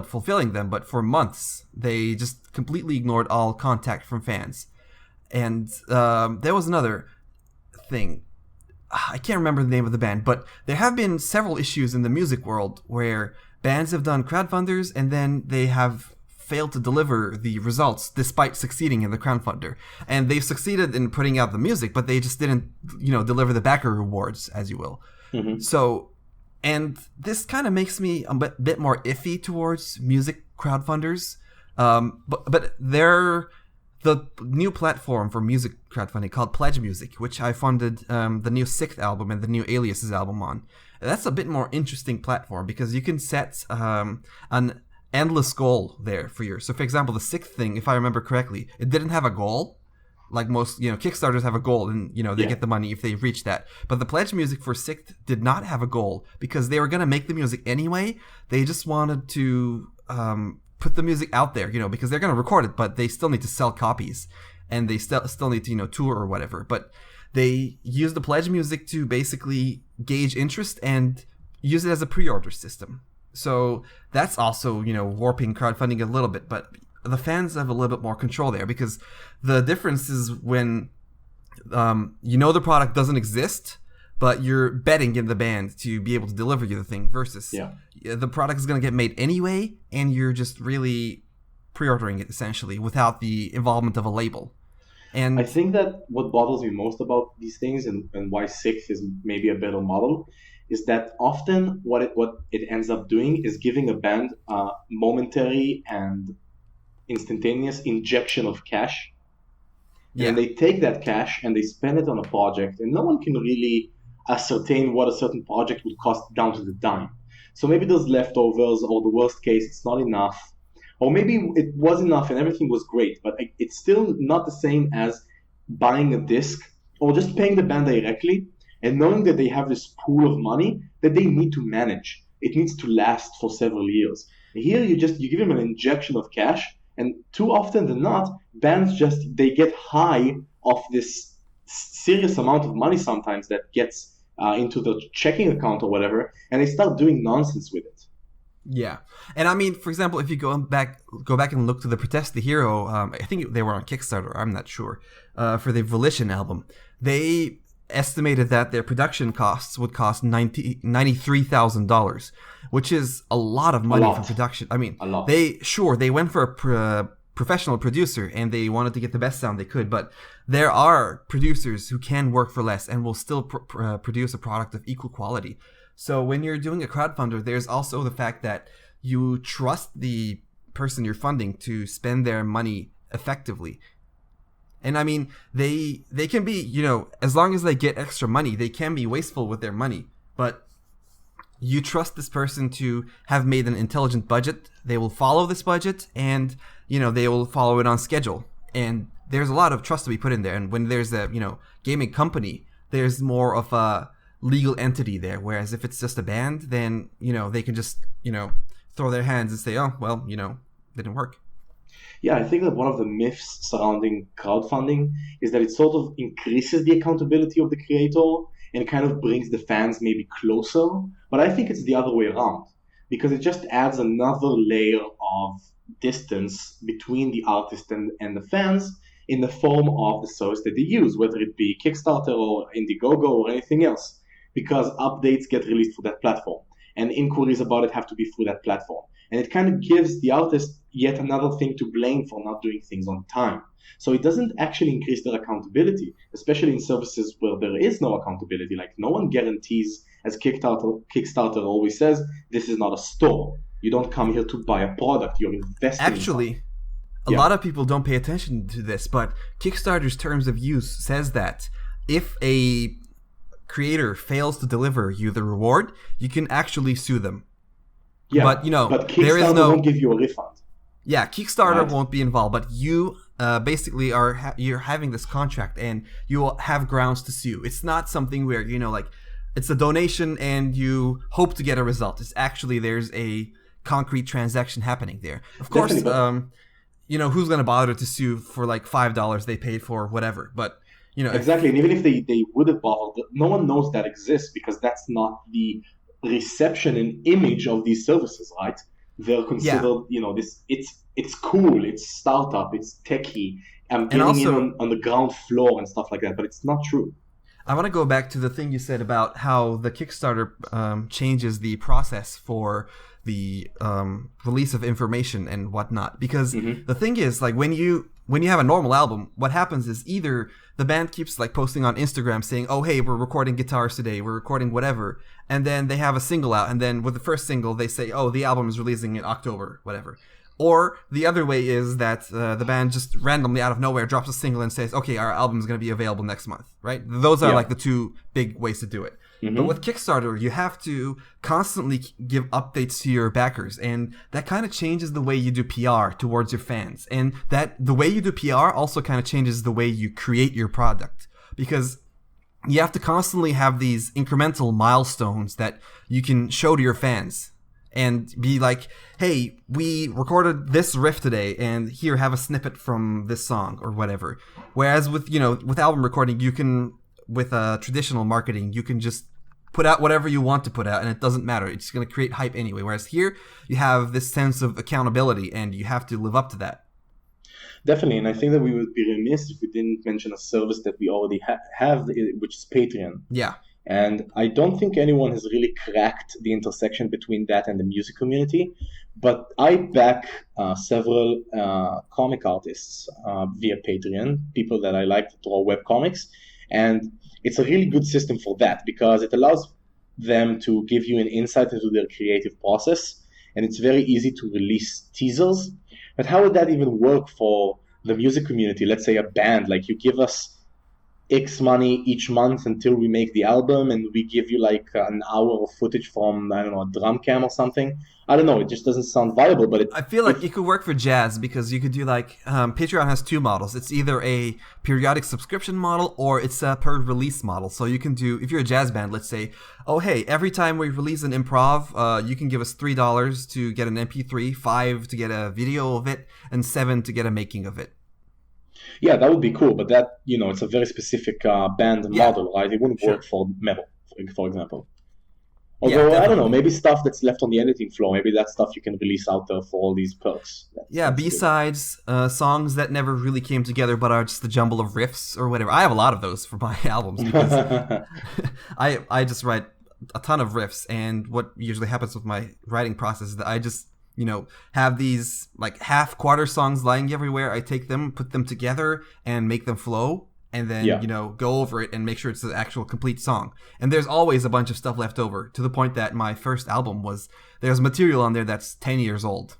fulfilling them, but for months they just completely ignored all contact from fans. And there was another thing. I can't remember the name of the band, but there have been several issues in the music world where bands have done crowdfunders and then they have failed to deliver the results despite succeeding in the crowdfunder. And they've succeeded in putting out the music, but they just didn't, deliver the backer rewards, as you will. Mm-hmm. So, and this kind of makes me a bit more iffy towards music crowdfunders. But they're the new platform for music crowdfunding called Pledge Music, which I funded the new Sixth album and the new Aliases album on. That's a bit more interesting platform because you can set an endless goal there for yours. So, for example, the Sixth thing, if I remember correctly, it didn't have a goal. Like most, Kickstarters have a goal and, they get the money if they reach that. But the Pledge Music for Sixth did not have a goal because they were going to make the music anyway. They just wanted to put the music out there, because they're going to record it, but they still need to sell copies and they still need to, tour or whatever. But they use the Pledge Music to basically gauge interest and use it as a pre-order system. So that's also, warping crowdfunding a little bit, but the fans have a little bit more control there because the difference is when, the product doesn't exist, but you're betting in the band to be able to deliver you the thing versus the product is going to get made anyway and you're just really pre-ordering it essentially without the involvement of a label. And I think that what bothers me most about these things and why Sixth is maybe a better model is that often what it ends up doing is giving a band a momentary and instantaneous injection of cash. Yeah. And they take that cash and they spend it on a project and no one can really ascertain what a certain project would cost down to the dime. So maybe there's leftovers or the worst case, it's not enough. Or maybe it was enough and everything was great, but it's still not the same as buying a disc or just paying the band directly and knowing that they have this pool of money that they need to manage. It needs to last for several years. Here you give them an injection of cash, and too often than not, bands they get high off this serious amount of money sometimes that gets into the checking account or whatever, and they start doing nonsense with it. Yeah, and I mean, for example, if you go back and look to the Protest the Hero, I think they were on Kickstarter, I'm not sure, for the Volition album, they estimated that their production costs would cost $93,000, which is a lot of money for production. I mean, they went for a professional producer and they wanted to get the best sound they could, but there are producers who can work for less and will still produce a product of equal quality. So when you're doing a crowdfunder, there's also the fact that you trust the person you're funding to spend their money effectively. And I mean, they can be, as long as they get extra money, they can be wasteful with their money. But you trust this person to have made an intelligent budget. They will follow this budget and, they will follow it on schedule. And there's a lot of trust to be put in there. And when there's a, gaming company, there's more of a legal entity there. Whereas if it's just a band, then, they can just, throw their hands and say, oh, well, didn't work. Yeah, I think that one of the myths surrounding crowdfunding is that it sort of increases the accountability of the creator and kind of brings the fans maybe closer. But I think it's the other way around because it just adds another layer of distance between the artist and the fans in the form of the service that they use, whether it be Kickstarter or Indiegogo or anything else, because updates get released through that platform and inquiries about it have to be through that platform. And it kind of gives the artist yet another thing to blame for not doing things on time. So it doesn't actually increase their accountability, especially in services where there is no accountability. Like no one guarantees, as Kickstarter always says, this is not a store. You don't come here to buy a product. You're investing. a lot of people don't pay attention to this, but Kickstarter's terms of use says that if a creator fails to deliver you the reward, you can actually sue them. Yeah, but Kickstarter there is no won't give you a refund. Yeah, Kickstarter won't be involved, but you basically you're having this contract and you will have grounds to sue. It's not something where it's a donation and you hope to get a result. It's actually there's a concrete transaction happening there. Of course, who's going to bother to sue for like $5 they paid for whatever? But exactly, and even if they would have bothered, no one knows that exists because that's not the reception and image of these services, right? They're considered, it's cool, it's startup, it's techie. I'm getting also, in on the ground floor and stuff like that, but it's not true. I want to go back to the thing you said about how the Kickstarter changes the process for the release of information and whatnot. Because the thing is, like when you have a normal album, what happens is either the band keeps like posting on Instagram saying, "Oh, hey, we're recording guitars today, we're recording whatever," and then they have a single out, and then with the first single they say, "Oh, the album is releasing in October, whatever." Or the other way is that the band just randomly out of nowhere drops a single and says, "Okay, our album is going to be available next month," right? Those are like the two big ways to do it. But with Kickstarter, you have to constantly give updates to your backers, and that kind of changes the way you do PR towards your fans. And that the way you do PR also kind of changes the way you create your product, because you have to constantly have these incremental milestones that you can show to your fans and be like, "Hey, we recorded this riff today, and here, have a snippet from this song," or whatever. Whereas with album recording, you can, with traditional marketing, you can just put out whatever you want to put out, and it doesn't matter. It's going to create hype anyway. Whereas here, you have this sense of accountability, and you have to live up to that. Definitely, and I think that we would be remiss if we didn't mention a service that we already have, which is Patreon. Yeah. And I don't think anyone has really cracked the intersection between that and the music community. But I back several comic artists via Patreon, people that I like to draw webcomics. And it's a really good system for that because it allows them to give you an insight into their creative process. And it's very easy to release teasers. But how would that even work for the music community? Let's say a band, like you give us X money each month until we make the album, and we give you like an hour of footage from, I don't know, a drum cam or something. I don't know, it just doesn't sound viable, but I feel like it could work for jazz because you could do like, Patreon has two models. It's either a periodic subscription model or it's a per release model. So you can do, if you're a jazz band, let's say, "Oh, hey, every time we release an improv, you can give us $3 to get an MP3, $5 to get a video of it, and $7 to get a making of it." Yeah, that would be cool, but that, it's a very specific band model, right? It wouldn't work for metal, for example. Although, I don't know, maybe stuff that's left on the editing floor, maybe that stuff you can release out there for all these perks. That's B-sides, songs that never really came together but are just a jumble of riffs or whatever. I have a lot of those for my albums because I just write a ton of riffs, and what usually happens with my writing process is that I just have these like half-quarter songs lying everywhere. I take them, put them together, and make them flow, and then, go over it and make sure it's the actual complete song. And there's always a bunch of stuff left over, to the point that my first album there's material on there that's 10 years old.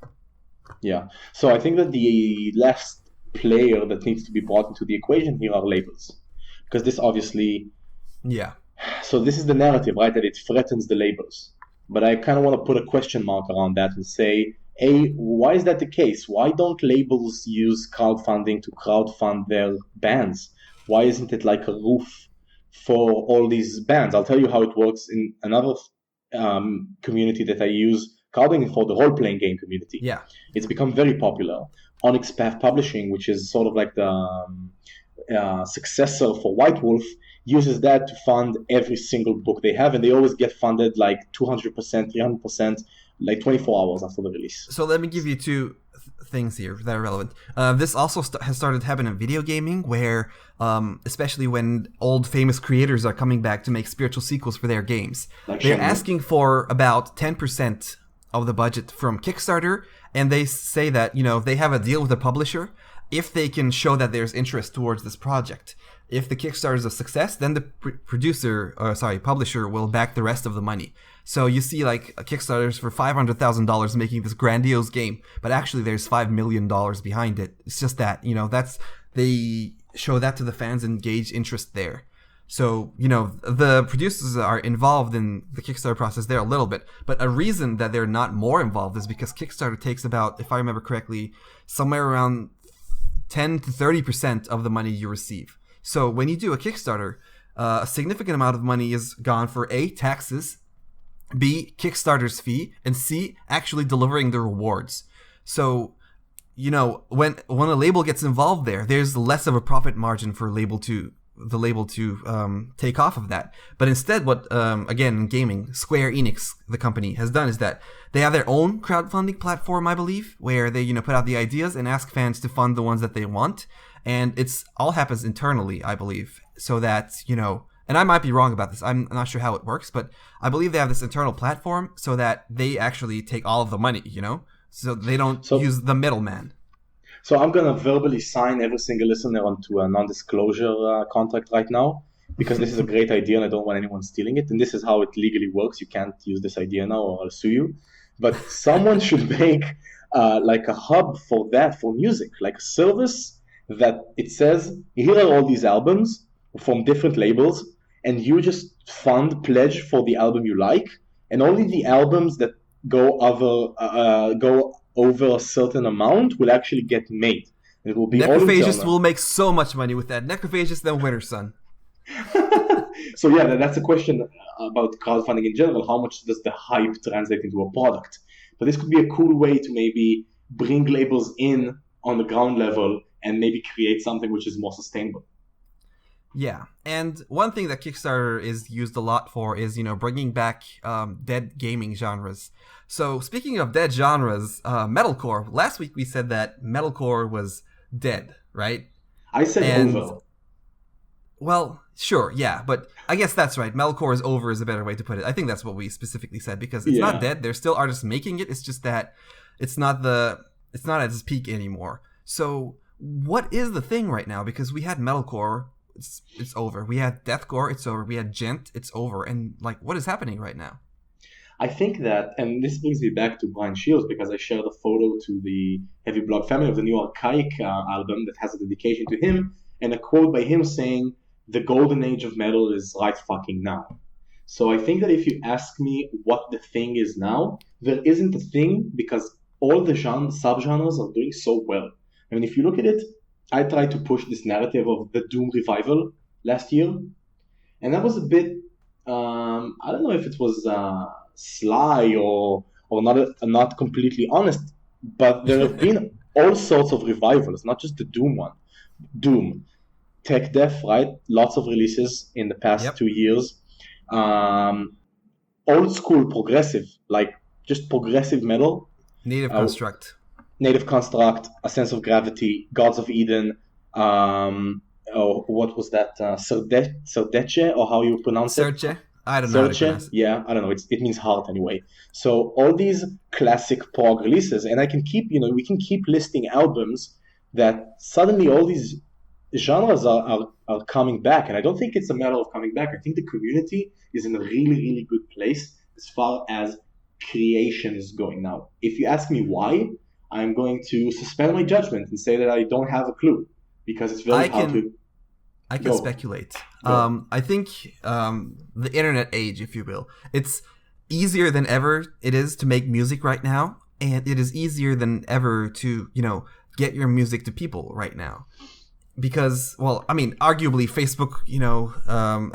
Yeah. So I think that the last player that needs to be brought into the equation here are labels. Because this obviously... Yeah. So this is the narrative, right, that it threatens the labels. But I kind of want to put a question mark around that and say, why is that the case? Why don't labels use crowdfunding to crowdfund their bands? Why isn't it like a roof for all these bands? I'll tell you how it works in another community that I use crowdfunding for, the role-playing game community. Yeah. It's become very popular. Onyx Path Publishing, which is sort of like the successor for White Wolf, uses that to fund every single book they have, and they always get funded like 200%, 300%, like 24 hours after the release. So let me give you two things here that are relevant. This also has started happening in video gaming, where especially when old famous creators are coming back to make spiritual sequels for their games, they're asking for about 10% of the budget from Kickstarter, and they say that, they have a deal with the publisher if they can show that there's interest towards this project. if the Kickstarter is a success, then the publisher will back the rest of the money. So you see like Kickstarters for $500,000 making this grandiose game, but actually there's $5 million behind it. It's just that, they show that to the fans and gauge interest there. So, the producers are involved in the Kickstarter process there a little bit, but a reason that they're not more involved is because Kickstarter takes about, if I remember correctly, somewhere around 10 to 30% of the money you receive. So when you do a Kickstarter, a significant amount of money is gone for A, taxes, B, Kickstarter's fee, and C, actually delivering the rewards. So, when a label gets involved there's less of a profit margin for the label to take off of that. But instead, what again in gaming, Square Enix, the company, has done is that they have their own crowdfunding platform, I believe, where they put out the ideas and ask fans to fund the ones that they want, and it's all happens internally, I believe, so that and I might be wrong about this. I'm not sure how it works, but I believe they have this internal platform so that they actually take all of the money, so they don't use the middleman. So I'm going to verbally sign every single listener onto a non-disclosure contract right now, because this is a great idea and I don't want anyone stealing it. And this is how it legally works. You can't use this idea now or I'll sue you. But someone should make like a hub for that, for music, like a service that it says, here are all these albums from different labels, and you just pledge for the album you like, and only the albums that go over a certain amount will actually get made. It will be Necrophagists will make so much money with that. Necrophagists, then winner, son. So yeah, that's a question about crowdfunding in general. How much does the hype translate into a product? But this could be a cool way to maybe bring labels in on the ground level and maybe create something which is more sustainable. Yeah, and one thing that Kickstarter is used a lot for is, bringing back dead gaming genres. So speaking of dead genres, metalcore. Last week we said that metalcore was dead, right? I said over. Well, sure, yeah, but I guess that's right. Metalcore is over is a better way to put it. I think that's what we specifically said, because it's not dead. There's still artists making it. It's just that it's not at its peak anymore. So what is the thing right now? Because we had metalcore. It's over. We had deathcore, it's over. We had gent, it's over. And what is happening right now? I think that, and this brings me back to Brian Shields, because I shared a photo to the Heavy Blood family of the new Archaic album that has a dedication to him, and a quote by him saying, "The golden age of metal is right fucking now." So I think that if you ask me what the thing is now, there isn't a thing, because all the subgenres are doing so well. I mean, if you look at it, I tried to push this narrative of the Doom revival last year, and that was a bit, I don't know if it was sly or not completely honest, but there have been all sorts of revivals, not just the Doom one. Doom, tech death, right? Lots of releases in the past 2 years. Old school progressive, like just progressive metal. Native Construct. Native Construct, A Sense of Gravity, Gods of Eden, what was that? Serdece, or how you pronounce it? Serce? I don't know. Serce? Yeah, I don't know. It means heart anyway. So all these classic prog releases, and we can keep listing albums that suddenly all these genres are coming back. And I don't think it's a matter of coming back. I think the community is in a really, really good place as far as creation is going now. If you ask me why, I'm going to suspend my judgment and say that I don't have a clue, because it's very hard to... I can speculate. I think the internet age, if you will, it's easier than ever it is to make music right now, and it is easier than ever to, get your music to people right now. Because, well, I mean, arguably Facebook,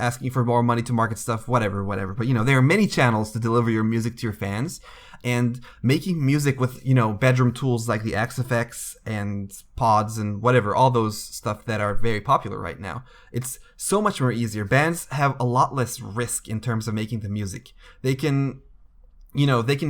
asking for more money to market stuff, whatever. But, there are many channels to deliver your music to your fans. And making music with, bedroom tools like the XFX and pods and whatever, all those stuff that are very popular right now, it's so much more easier. Bands have a lot less risk in terms of making the music. They can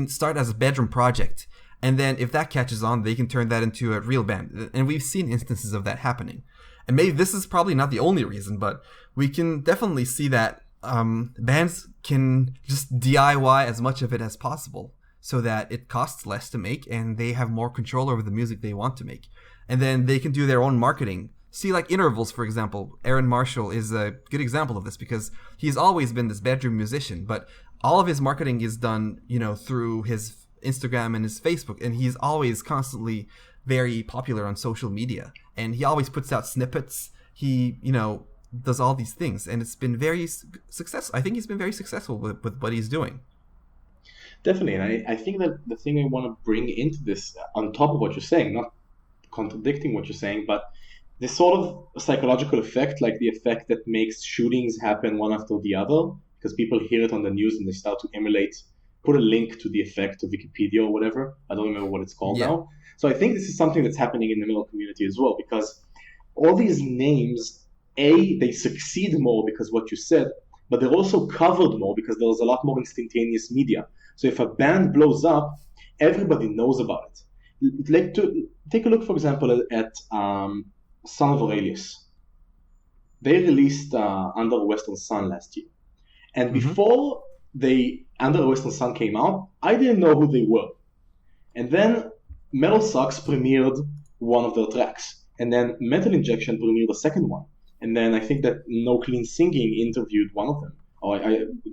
start as a bedroom project. And then if that catches on, they can turn that into a real band. And we've seen instances of that happening. And maybe this is probably not the only reason, but we can definitely see that bands can just DIY as much of it as possible, so that it costs less to make and they have more control over the music they want to make. And then they can do their own marketing See, like Intervals, for example. Aaron Marshall is a good example of this because he's always been this bedroom musician, but all of his marketing is done, through his Instagram and his Facebook, and he's always constantly very popular on social media. And he always puts out snippets. He, does all these things, and it's been very successful. I think he's been very successful with what he's doing. Definitely, and I think that the thing I want to bring into this, on top of what you're saying, not contradicting what you're saying, but this sort of psychological effect, like the effect that makes shootings happen one after the other, because people hear it on the news and they start to emulate, put a link to the effect of Wikipedia or whatever. I don't remember what it's called now. So I think this is something that's happening in the metal community as well, because all these names, they succeed more because what you said, but they're also covered more because there's a lot more instantaneous media. So if a band blows up, everybody knows about it. Like take a look, for example, at Son of Aurelius. They released Under a Western Sun last year. And before Under a Western Sun came out, I didn't know who they were. And then Metal Sucks premiered one of their tracks. And then Metal Injection premiered the second one. And then I think that No Clean Singing interviewed one of them, or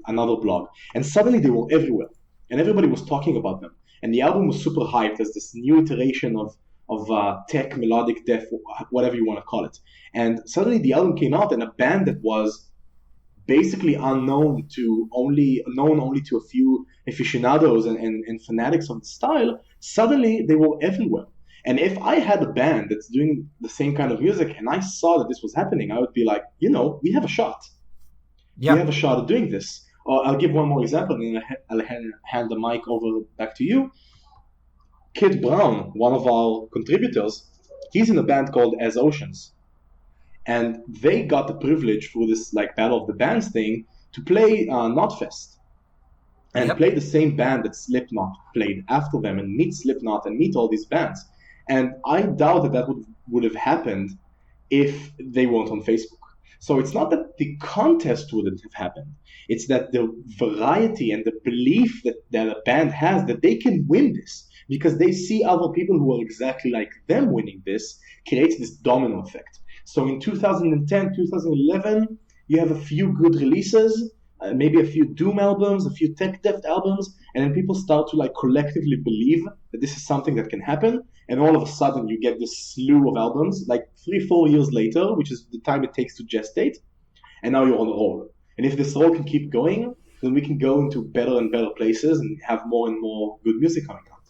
another blog. And suddenly they were everywhere. And everybody was talking about them. And the album was super hyped as this new iteration of tech, melodic death, whatever you want to call it. And suddenly the album came out, and a band that was basically known only to a few aficionados and fanatics of the style, suddenly they were everywhere. And if I had a band that's doing the same kind of music and I saw that this was happening, I would be like, we have a shot. Yeah. We have a shot at doing this. I'll give one more example, and then I'll hand the mic over back to you. Kid Brown, one of our contributors, he's in a band called As Oceans. And they got the privilege through this Battle of the Bands thing to play Knotfest. And play the same band that Slipknot played after them, and meet Slipknot and meet all these bands. And I doubt that would have happened if they weren't on Facebook. So it's not that the contest wouldn't have happened. It's that the variety and the belief that a band has that they can win this because they see other people who are exactly like them winning this creates this domino effect. So in 2010, 2011, you have a few good releases, maybe a few Doom albums, a few Tech Death albums, and then people start to collectively believe that this is something that can happen. And all of a sudden you get this slew of albums, 3-4 years later, which is the time it takes to gestate, and now you're on a roll. And if this roll can keep going, then we can go into better and better places and have more and more good music coming out.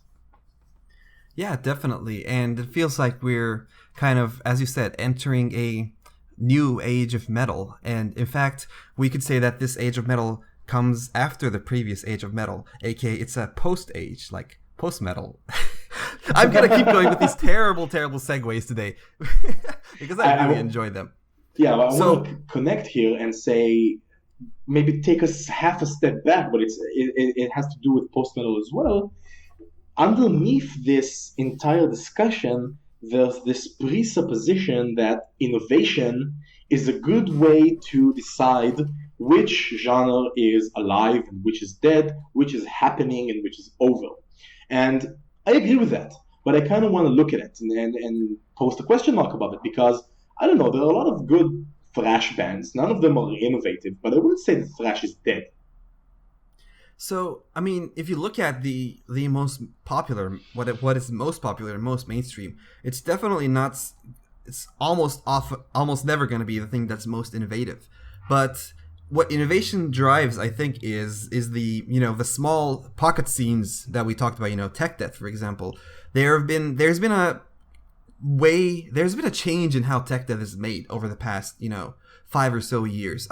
Yeah, definitely. And it feels like we're kind of, as you said, entering a new age of metal. And in fact, we could say that this age of metal comes after the previous age of metal, aka it's a post-age, post-metal. I'm going to keep going with these terrible segues today because I really enjoy them. Yeah, I want to connect here and say, maybe take us half a step back, but it has to do with post-metal as well. Underneath this entire discussion, there's this presupposition that innovation is a good way to decide which genre is alive and which is dead, which is happening and which is over. And I agree with that, but I kind of want to look at it and post a question mark above it because, I don't know, there are a lot of good thrash bands. None of them are innovative, but I wouldn't say that thrash is dead. So, I mean, if you look at the most popular, what is most popular and most mainstream, it's definitely not, it's almost never going to be the thing that's most innovative. But what innovation drives, I think, is the, the small pocket scenes that we talked about, Tech Death, for example. There's been a change in how Tech Death is made over the past, 5 or so years.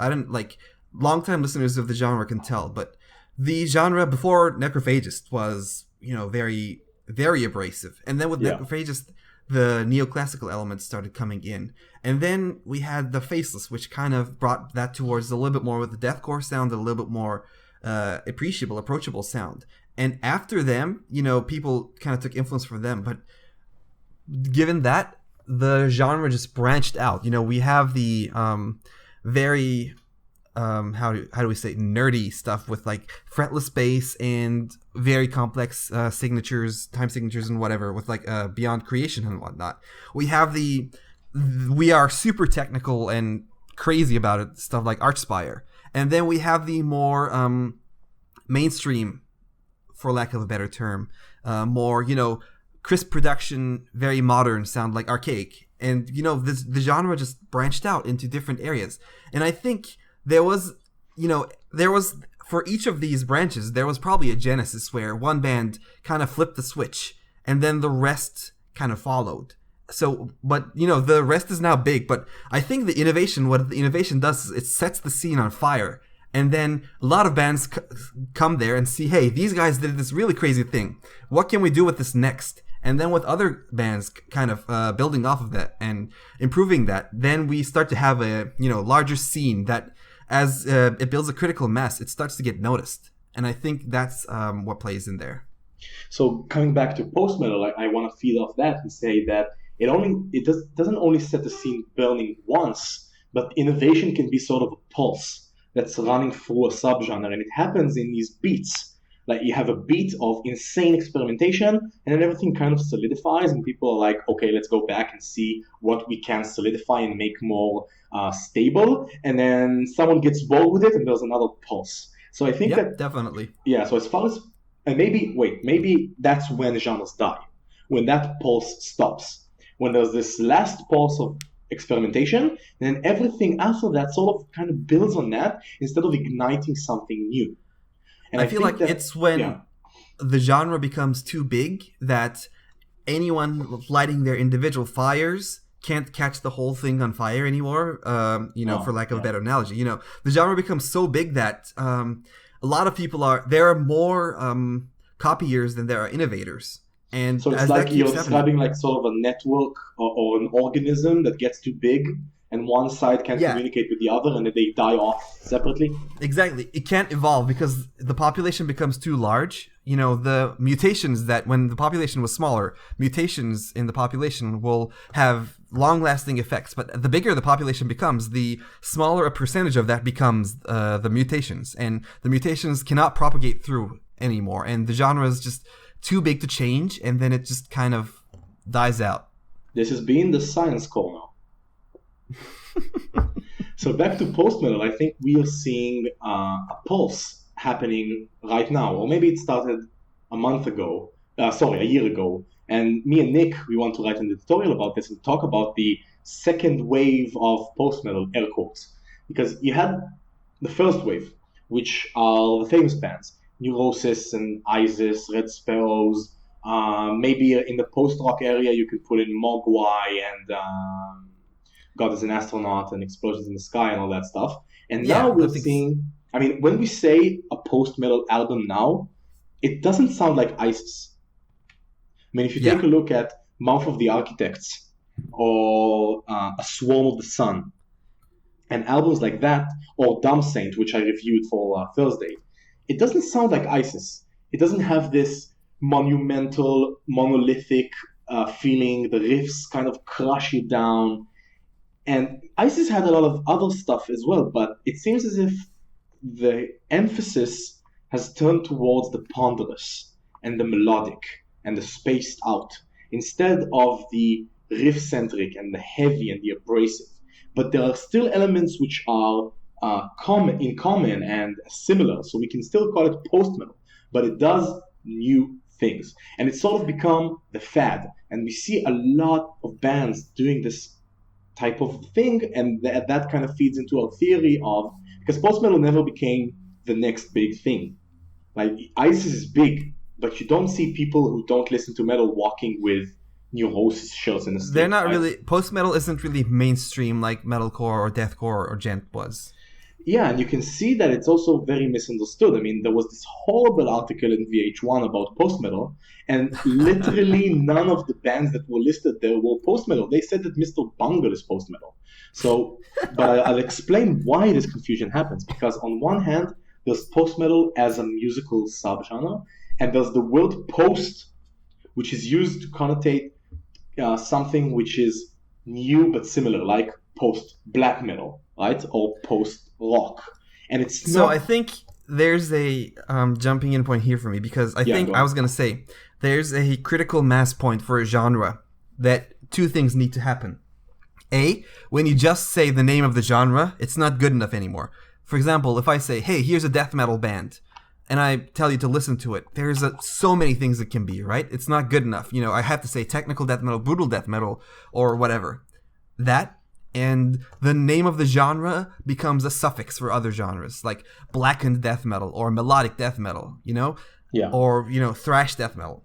Longtime listeners of the genre can tell, but the genre before Necrophagist was, very, very abrasive. And then with Necrophagist, the neoclassical elements started coming in. And then we had the Faceless, which kind of brought that towards a little bit more with the deathcore sound, a little bit more approachable sound. And after them, people kind of took influence from them. But given that, the genre just branched out. We have the very... how do we say nerdy stuff with fretless bass and very complex signatures, time signatures and whatever with Beyond Creation and whatnot. We have the we are super technical and crazy about it, stuff like Archspire. And then we have the more mainstream, for lack of a better term, more, crisp production, very modern, sound like Archaic. And, the genre just branched out into different areas. And I think there was, for each of these branches, there was probably a genesis where one band kind of flipped the switch and then the rest kind of followed. So, but, the rest is now big. But I think what the innovation does is it sets the scene on fire. And then a lot of bands come there and see, hey, these guys did this really crazy thing. What can we do with this next? And then with other bands kind of building off of that and improving that, then we start to have a larger scene that as it builds a critical mass, it starts to get noticed. And I think that's what plays in there. So coming back to post-metal, I want to feed off that and say that doesn't only set the scene burning once, but innovation can be sort of a pulse that's running through a subgenre, and it happens in these beats. Like you have a beat of insane experimentation, and then everything kind of solidifies, and people are like, okay, let's go back and see what we can solidify and make more stable. And then someone gets bored with it, and there's another pulse. So I think that definitely. Yeah. So as far as maybe that's when genres die, when that pulse stops, when there's this last pulse of experimentation, and then everything after that sort of kind of builds on that instead of igniting something new. And I feel like it's when the genre becomes too big that anyone lighting their individual fires can't catch the whole thing on fire anymore, for lack of a better analogy. The genre becomes so big that a lot of people there are more copiers than there are innovators. And so it's like you're describing like sort of a network or an organism that gets too big, and one side can't communicate with the other, and then they die off separately. Exactly. It can't evolve because the population becomes too large. The mutations that when the population was smaller, mutations in the population will have long-lasting effects. But the bigger the population becomes, the smaller a percentage of that becomes the mutations. And the mutations cannot propagate through anymore. And the genre is just too big to change, and then it just kind of dies out. This has been the science corner. So back to post-metal, I think we are seeing a pulse happening right now, or maybe it started a year ago. And me and Nick, we want to write an editorial about this and talk about the second wave of post-metal, air quotes. Because you had the first wave, which are the famous bands, Neurosis and Isis, Red Sparrows. Maybe in the post-rock area, you could put in Mogwai and God is an Astronaut and Explosions in the Sky and all that stuff. And now we're seeing, when we say a post-metal album now, it doesn't sound like Isis. If you take a look at Mouth of the Architects or A Swarm of the Sun and albums like that, or Dumb Saint, which I reviewed for Thursday, it doesn't sound like Isis. It doesn't have this monumental, monolithic feeling. The riffs kind of crush you down. And Isis had a lot of other stuff as well, but it seems as if the emphasis has turned towards the ponderous and the melodic and the spaced out instead of the riff-centric and the heavy and the abrasive. But there are still elements which are in common and similar, so we can still call it post-metal, but it does new things. And it's sort of become the fad, and we see a lot of bands doing this type of thing, and that kind of feeds into our theory of, because post-metal never became the next big thing. Like, Isis is big, but you don't see people who don't listen to metal walking with Neurosis shirts in the street. They're not really, post-metal isn't really mainstream like metalcore or deathcore or gent was. Yeah, and you can see that it's also very misunderstood. There was this horrible article in VH1 about post-metal, and literally none of the bands that were listed there were post-metal. They said that Mr. Bungle is post-metal. So, but I'll explain why this confusion happens. Because on one hand, there's post-metal as a musical subgenre, and there's the word post, which is used to connotate something which is new but similar, like post-black metal, right? Or post-rock. And it's So I think there's a jumping in point here for me, because I was going to say there's a critical mass point for a genre that two things need to happen. When you just say the name of the genre, it's not good enough anymore. For example, if I say, hey, here's a death metal band, and I tell you to listen to it, there's so many things it can be, right? It's not good enough. I have to say technical death metal, brutal death metal, or whatever. That and the name of the genre becomes a suffix for other genres, like blackened death metal or melodic death metal, Yeah. or, thrash death metal.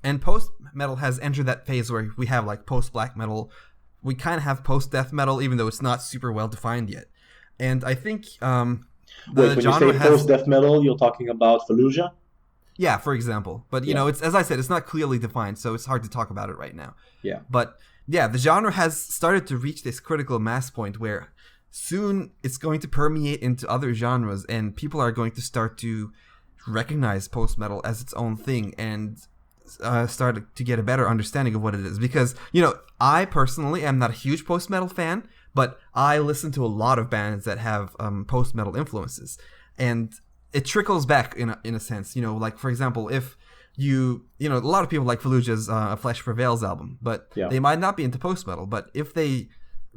And post-metal has entered that phase where we have, like, post-black metal. We kind of have post-death metal, even though it's not super well-defined yet. And I think the Wait, when genre you say post-death metal, you're talking about Fallujah? Yeah, for example. But, it's, as I said, it's not clearly defined, so it's hard to talk about it right now. Yeah. But, yeah, the genre has started to reach this critical mass point where soon it's going to permeate into other genres, and people are going to start to recognize post-metal as its own thing and start to get a better understanding of what it is. Because, I personally am not a huge post-metal fan, but I listen to a lot of bands that have post-metal influences. And it trickles back in a sense. Like, for example, if a lot of people like Fallujah's Flesh Prevails album, but they might not be into post-metal. But if they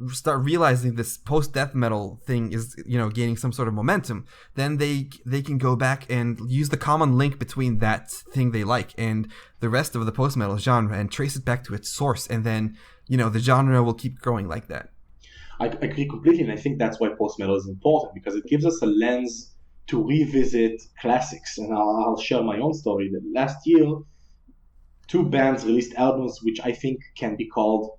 start realizing this post-death metal thing is, gaining some sort of momentum, then they can go back and use the common link between that thing they like and the rest of the post-metal genre and trace it back to its source. And then, the genre will keep growing like that. I agree completely, and I think that's why post-metal is important, because it gives us a lens to revisit classics. And I'll share my own story. That last year, two bands released albums which I think can be called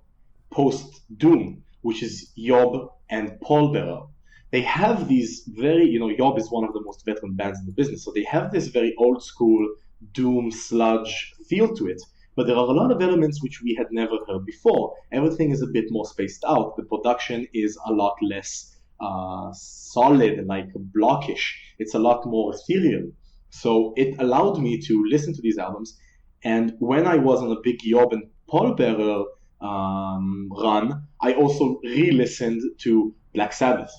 post-doom, which is Yob and Pallbearer. They have these very, Yob is one of the most veteran bands in the business, so they have this very old school doom sludge feel to it. But there are a lot of elements which we had never heard before. Everything is a bit more spaced out. The production is a lot less solid and like blockish. It's a lot more ethereal. So it allowed me to listen to these albums. And when I was on a big Yob and Pallbearer run, I also re-listened to Black Sabbath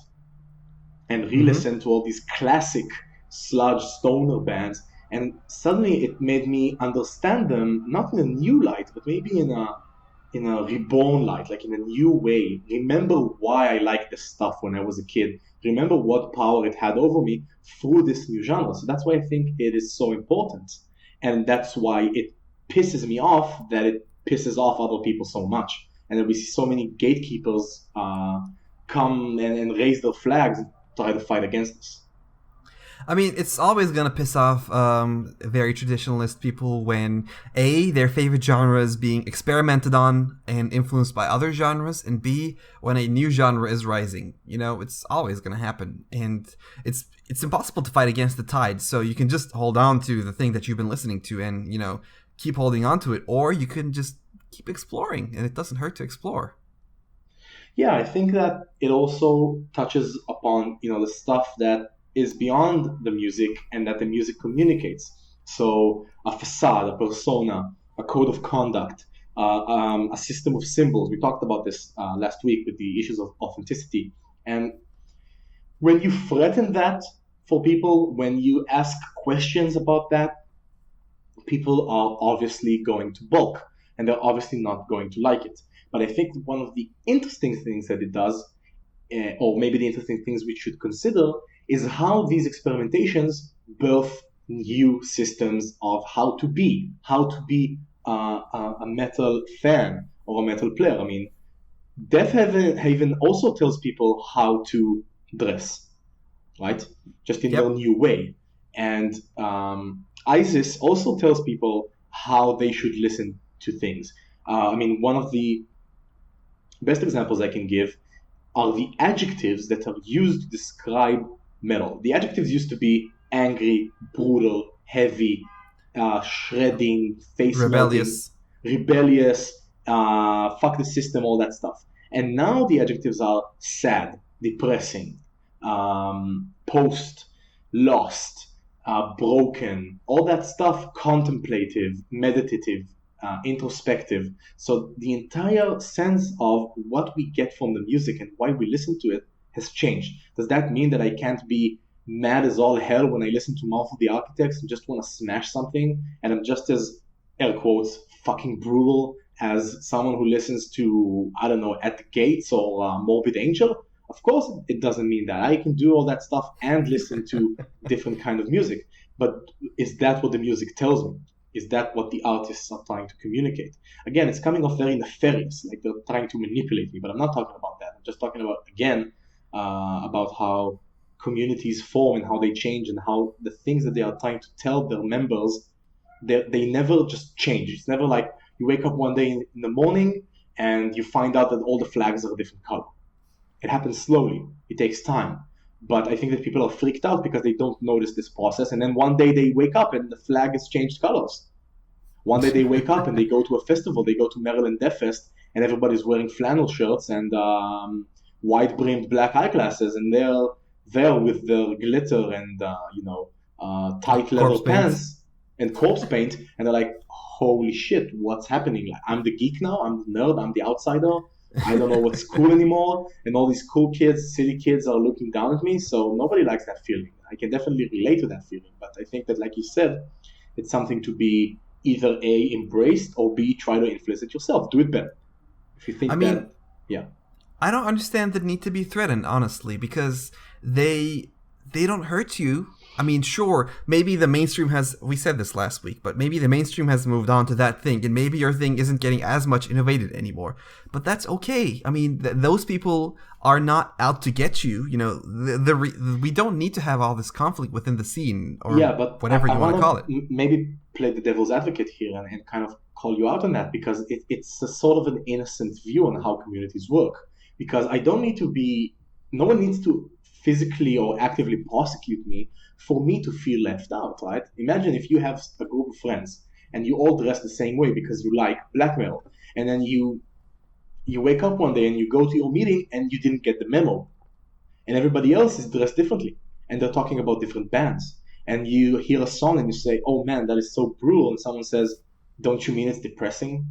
and re-listened to all these classic sludge stoner bands. And suddenly it made me understand them, not in a new light, but maybe in a reborn light, like in a new way. Remember why I liked this stuff when I was a kid. Remember what power it had over me through this new genre. So that's why I think it is so important. And that's why it pisses me off that it pisses off other people so much. And that we see so many gatekeepers come and raise their flags and try to fight against us. I mean, it's always going to piss off very traditionalist people when A, their favorite genre is being experimented on and influenced by other genres, and B, when a new genre is rising. It's always going to happen. And it's impossible to fight against the tide, so you can just hold on to the thing that you've been listening to and, keep holding on to it, or you can just keep exploring, and it doesn't hurt to explore. Yeah, I think that it also touches upon, the stuff that is beyond the music and that the music communicates. So a facade, a persona, a code of conduct, a system of symbols. We talked about this last week with the issues of authenticity. And when you threaten that for people, when you ask questions about that, people are obviously going to balk, and they're obviously not going to like it. But I think one of the interesting things that it does, or maybe the interesting things we should consider, is how these experimentations birth new systems of how to be a metal fan or a metal player. I mean, Death Haven also tells people how to dress, right? Just in their new way. And ISIS also tells people how they should listen to things. One of the best examples I can give are the adjectives that are used to describe metal. The adjectives used to be angry, brutal, heavy, shredding, face rebellious, fuck the system, all that stuff. And now the adjectives are sad, depressing, post, lost, broken, all that stuff, contemplative, meditative, introspective. So the entire sense of what we get from the music and why we listen to it has changed. Does that mean that I can't be mad as all hell when I listen to Mouth of the Architects and just want to smash something, and I'm just as, air quotes, fucking brutal as someone who listens to, I don't know, At the Gates or Morbid Angel. Of course, it doesn't mean that. I can do all that stuff and listen to different kind of music. But is that what the music tells me? Is that what the artists are trying to communicate? Again, it's coming off very nefarious, like they're trying to manipulate me, but I'm not talking about that. I'm just talking about, again, about how communities form and how they change and how the things that they are trying to tell their members, they never just change. It's never like you wake up one day in the morning and you find out that all the flags are a different color. It happens slowly. It takes time. But I think that people are freaked out because they don't notice this process. And then one day they wake up and the flag has changed colors. One day they wake up and they go to a festival. They go to Maryland Deaf Fest and everybody's wearing flannel shirts and wide-brimmed black eyeglasses. And they're there with their glitter and, tight leather pants and corpse paint. And they're like, holy shit, what's happening? Like, I'm the geek now. I'm the nerd. I'm the outsider. I don't know what's cool anymore, and all these cool kids, city kids, are looking down at me, so nobody likes that feeling. I can definitely relate to that feeling, but I think that, like you said, it's something to be either A, embraced, or B, try to influence it yourself. Do it better. If you think yeah. I don't understand the need to be threatened, honestly, because they don't hurt you. I mean, sure, maybe the mainstream we said this last week, but maybe the mainstream has moved on to that thing, and maybe your thing isn't getting as much innovated anymore. But that's okay. I mean, those people are not out to get you. You know, we don't need to have all this conflict within the scene, or whatever you want to call it. Maybe play the devil's advocate here and kind of call you out on that, because it's a sort of an innocent view on how communities work. Because no one needs to physically or actively prosecute me for me to feel left out, right? Imagine if you have a group of friends and you all dress the same way because you like black metal, and then you wake up one day and you go to your meeting and you didn't get the memo, and everybody else is dressed differently and they're talking about different bands, and you hear a song and you say, oh man, that is so brutal, and someone says, don't you mean it's depressing?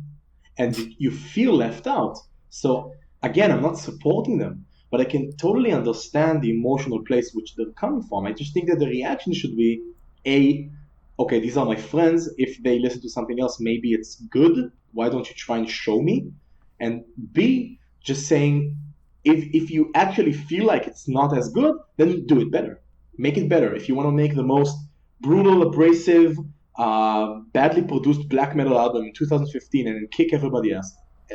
And you feel left out. So again, I'm not supporting them, but I can totally understand the emotional place which they're coming from. I just think that the reaction should be, A, okay, these are my friends. If they listen to something else, maybe it's good. Why don't you try and show me? And B, just saying, if you actually feel like it's not as good, then do it better. Make it better. If you want to make the most brutal, abrasive, badly produced black metal album in 2015 and then kick everybody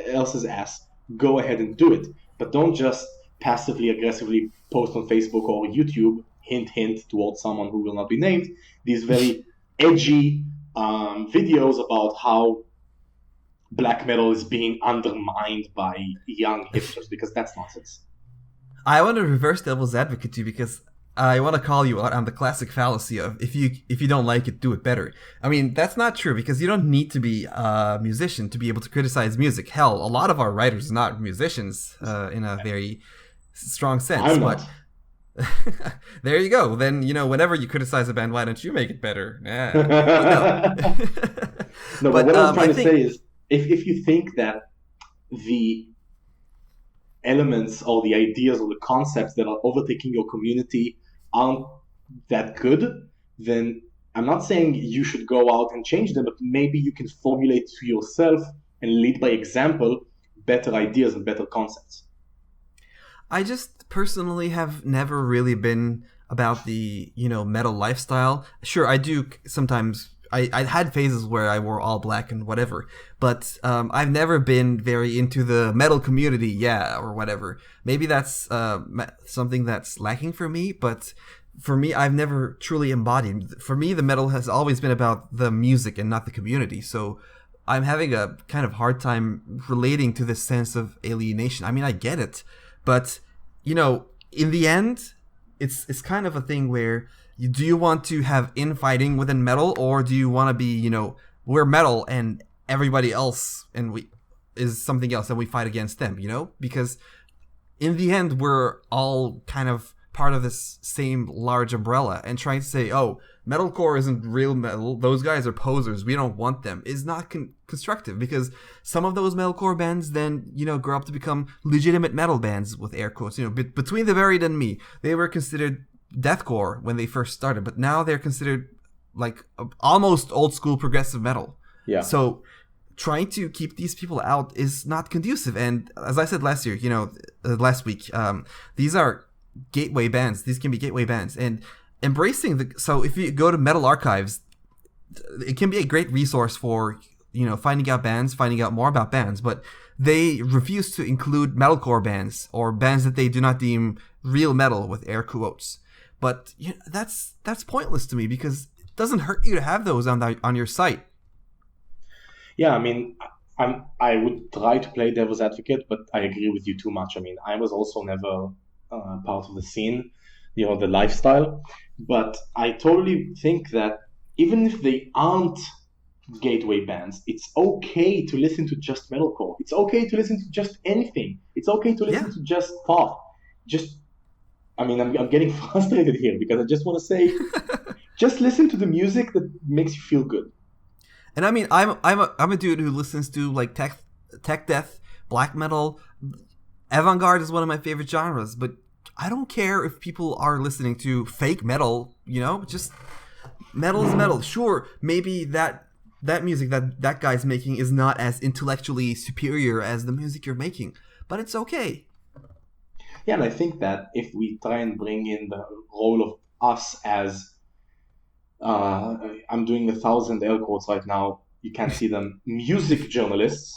else's ass, go ahead and do it. But don't just passively aggressively post on Facebook or YouTube, hint towards someone who will not be named, these very edgy videos about how black metal is being undermined by young hipsters, because that's nonsense. I want to reverse devil's advocate too, because I want to call you out on the classic fallacy of if you don't like it, do it better. I mean, that's not true, because you don't need to be a musician to be able to criticize music. Hell, a lot of our writers are not musicians in a very strong sense. I'm not. There you go. Then, whenever you criticize a band, why don't you make it better? Yeah. No, but what I'm trying to say is, if you think that the elements or the ideas or the concepts that are overtaking your community aren't that good, then I'm not saying you should go out and change them, but maybe you can formulate to yourself and lead by example better ideas and better concepts. I just personally have never really been about the, metal lifestyle. Sure, I do sometimes. I had phases where I wore all black and whatever, but I've never been very into the metal community, or whatever. Maybe that's something that's lacking for me, but for me, I've never truly embodied. For me, the metal has always been about the music and not the community, so I'm having a kind of hard time relating to this sense of alienation. I mean, I get it, but, in the end, it's kind of a thing where do you want to have infighting within metal, or do you want to be, we're metal and everybody else is something else and we fight against them, Because in the end, we're all kind of part of this same large umbrella, and trying to say, oh, metalcore isn't real metal, those guys are posers, we don't want them, is not constructive, because some of those metalcore bands then, grow up to become legitimate metal bands, with air quotes. Between the Buried and Me, they were considered deathcore when they first started, but now they're considered like almost old school progressive metal. Yeah. So trying to keep these people out is not conducive. And as I said last year, last week, these are gateway bands. These can be gateway bands, and embracing so if you go to Metal Archives, it can be a great resource for finding out bands, finding out more about bands, but they refuse to include metalcore bands or bands that they do not deem real metal with air quotes. But that's pointless to me, because it doesn't hurt you to have those on your site. Yeah, I mean, I would try to play devil's advocate, but I agree with you too much. I mean, I was also never part of the scene, the lifestyle, but I totally think that even if they aren't gateway bands, it's okay to listen to just metalcore. It's okay to listen to just anything. It's okay to listen to just pop. I'm getting frustrated here because I just want to say, just listen to the music that makes you feel good. And I mean, I'm a dude who listens to like tech death, black metal, avant-garde is one of my favorite genres. But I don't care if people are listening to fake metal. Just metal is metal. Sure, maybe that music that guy's making is not as intellectually superior as the music you're making, but it's okay. Yeah, and I think that if we try and bring in the role of us as I'm doing 1,000 air quotes right now. You can't see them. Music journalists.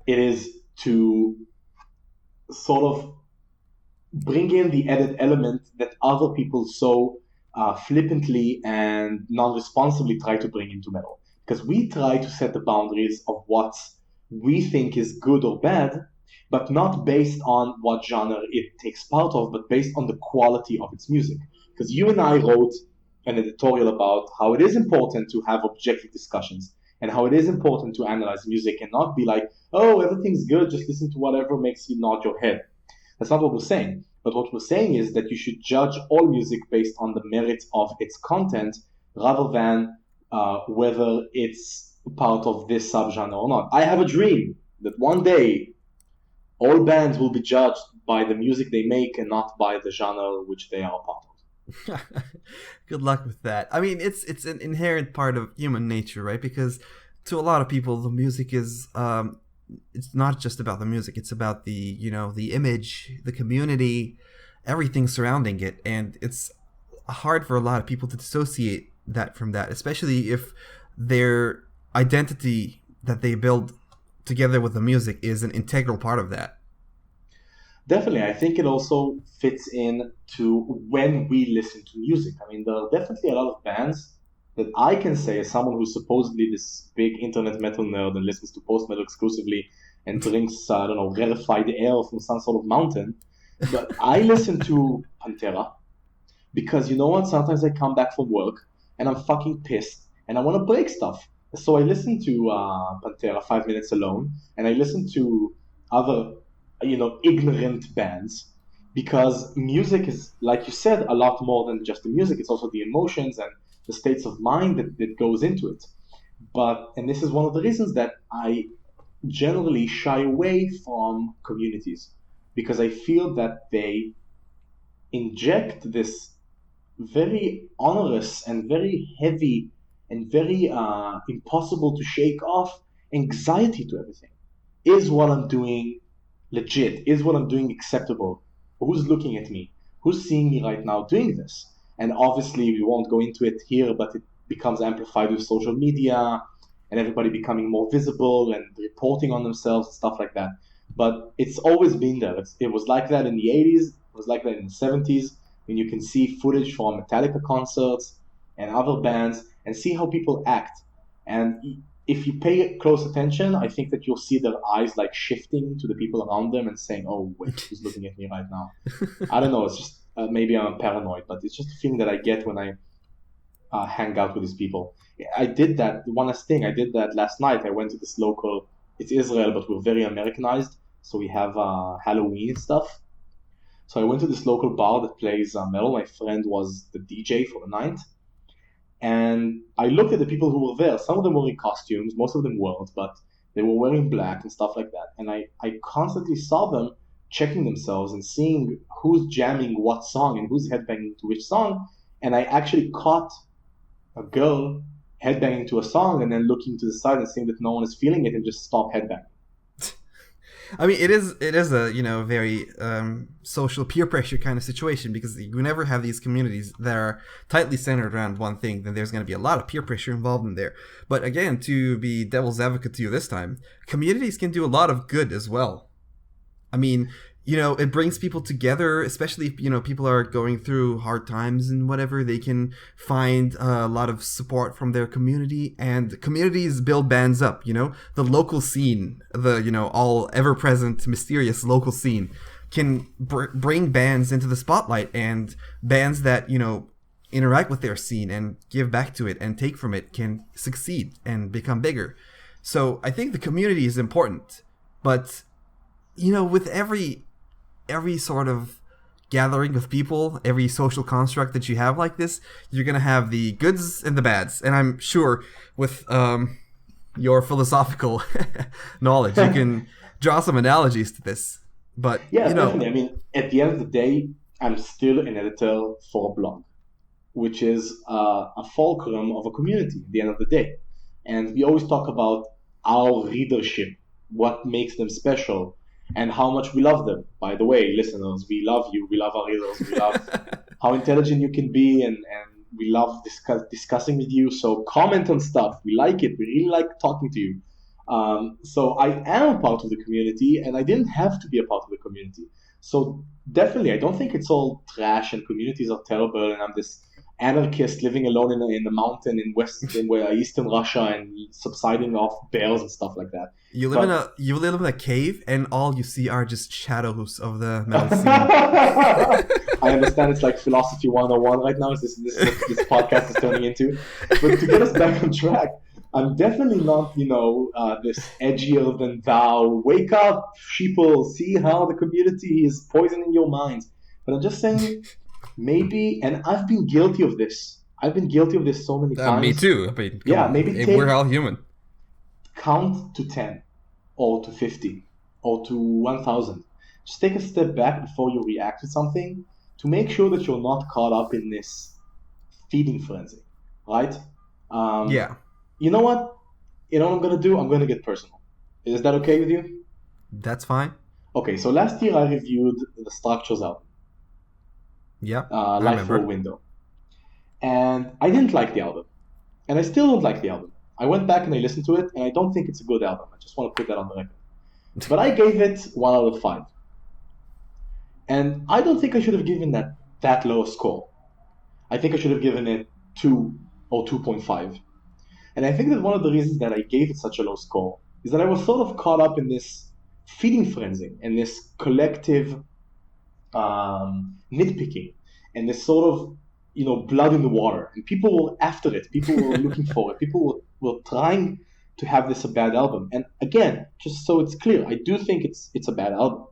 It is to sort of bring in the added element that other people so flippantly and non-responsibly try to bring into metal. Because we try to set the boundaries of what we think is good or bad, but not based on what genre it takes part of, but based on the quality of its music. Because you and I wrote an editorial about how it is important to have objective discussions and how it is important to analyze music and not be like, oh, everything's good, just listen to whatever makes you nod your head. That's not what we're saying. But what we're saying is that you should judge all music based on the merits of its content rather than whether it's part of this subgenre or not. I have a dream that one day all bands will be judged by the music they make and not by the genre which they are part of. Good luck with that. I mean, it's an inherent part of human nature, right? Because to a lot of people, the music is it's not just about the music. It's about the the image, the community, everything surrounding it, and it's hard for a lot of people to dissociate that from that, especially if their identity that they build together with the music is an integral part of that. Definitely, I think it also fits in to when we listen to music. I mean, there are definitely a lot of bands that I can say, as someone who's supposedly this big internet metal nerd and listens to post metal exclusively and drinks, rarefied air from some sort of mountain, but I listen to Pantera because you know what? Sometimes I come back from work and I'm fucking pissed and I want to break stuff. So I listen to Pantera 5 Minutes Alone, and I listen to other ignorant bands, because music is, like you said, a lot more than just the music. It's also the emotions and the states of mind that goes into it. And this is one of the reasons that I generally shy away from communities, because I feel that they inject this very onerous and very heavy and very impossible to shake off anxiety to everything. Is what I'm doing legit? Is what I'm doing acceptable? Who's looking at me? Who's seeing me right now doing this? And obviously, we won't go into it here, but it becomes amplified with social media and everybody becoming more visible and reporting on themselves and stuff like that. But it's always been there. It was like that in the 80s. It was like that in the 70s. When you can see footage from Metallica concerts and other bands and see how people act. And if you pay close attention, I think that you'll see their eyes like shifting to the people around them and saying, oh, wait, who's looking at me right now? I don't know. It's just maybe I'm paranoid, but it's just a feeling that I get when I hang out with these people. I did that. One last thing, I did that last night. I went to this local, it's Israel, but we're very Americanized. So we have Halloween stuff. So I went to this local bar that plays metal. My friend was the DJ for the night. And I looked at the people who were there. Some of them were in costumes, most of them weren't, but they were wearing black and stuff like that. And I constantly saw them checking themselves and seeing who's jamming what song and who's headbanging to which song. And I actually caught a girl headbanging to a song and then looking to the side and seeing that no one is feeling it and just stop headbanging. I mean, it is a very social peer pressure kind of situation, because you never have these communities that are tightly centered around one thing. Then there's going to be a lot of peer pressure involved in there. But again, to be devil's advocate to you this time, communities can do a lot of good as well. I mean, it brings people together, especially if, people are going through hard times and whatever. They can find a lot of support from their community, and communities build bands up, the local scene, the, all ever-present, mysterious local scene can bring bands into the spotlight, and bands that, interact with their scene and give back to it and take from it can succeed and become bigger. So I think the community is important, but, with every sort of gathering of people, every social construct that you have like this, you're going to have the goods and the bads. And I'm sure with your philosophical knowledge, you can draw some analogies to this. But, yeah, definitely. I mean, at the end of the day, I'm still an editor for a blog, which is a fulcrum of a community at the end of the day. And we always talk about our readership, what makes them special, and how much we love them. By the way, listeners, we love you. We love our readers. We love how intelligent you can be, and we love discussing with you. So comment on stuff. We like it. We really like talking to you. So I am a part of the community, and I didn't have to be a part of the community. So definitely, I don't think it's all trash and communities are terrible, and I'm this anarchist living alone in the mountain in Eastern Russia and subsiding off bears and stuff like that. You live in a cave, and all you see are just shadows of the metal scene. I understand it's like philosophy 101 right now. This podcast is turning into. But to get us back on track, I'm definitely not, this edgier than thou. Wake up, sheeple, see how the community is poisoning your minds. But I'm just saying, maybe, and I've been guilty of this. I've been guilty of this so many times. Me too. I mean, maybe we're all human. Count to 10, or to 50, or to 1,000. Just take a step back before you react to something to make sure that you're not caught up in this feeding frenzy, right? Yeah. You know what? You know what I'm going to do? I'm going to get personal. Is that okay with you? That's fine. Okay, so last year I reviewed the Structures album. Yeah, Life Through a Window. And I didn't like the album. And I still don't like the album. I went back and I listened to it, and I don't think it's a good album. I just want to put that on the record. But I gave it 1 out of 5. And I don't think I should have given that low a score. I think I should have given it 2 or 2.5. And I think that one of the reasons that I gave it such a low score is that I was sort of caught up in this feeding frenzy and this collective nitpicking and this sort of blood in the water, and people were after it, people were looking for it, people were trying to have this a bad album. And again, just so it's clear, I do think it's a bad album,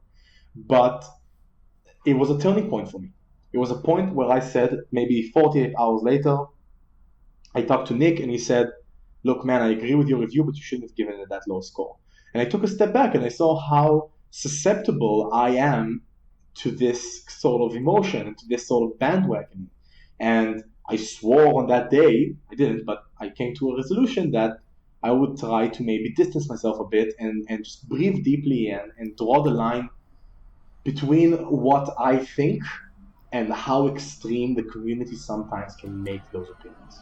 but it was a turning point for me. It was a point where I said, maybe 48 hours later, I talked to Nick and he said, look man, I agree with your review, but you shouldn't have given it that low score. And I took a step back and I saw how susceptible I am to this sort of emotion and to this sort of bandwagoning. And I swore on that day, I didn't, but I came to a resolution that I would try to maybe distance myself a bit and just breathe deeply and draw the line between what I think and how extreme the community sometimes can make those opinions.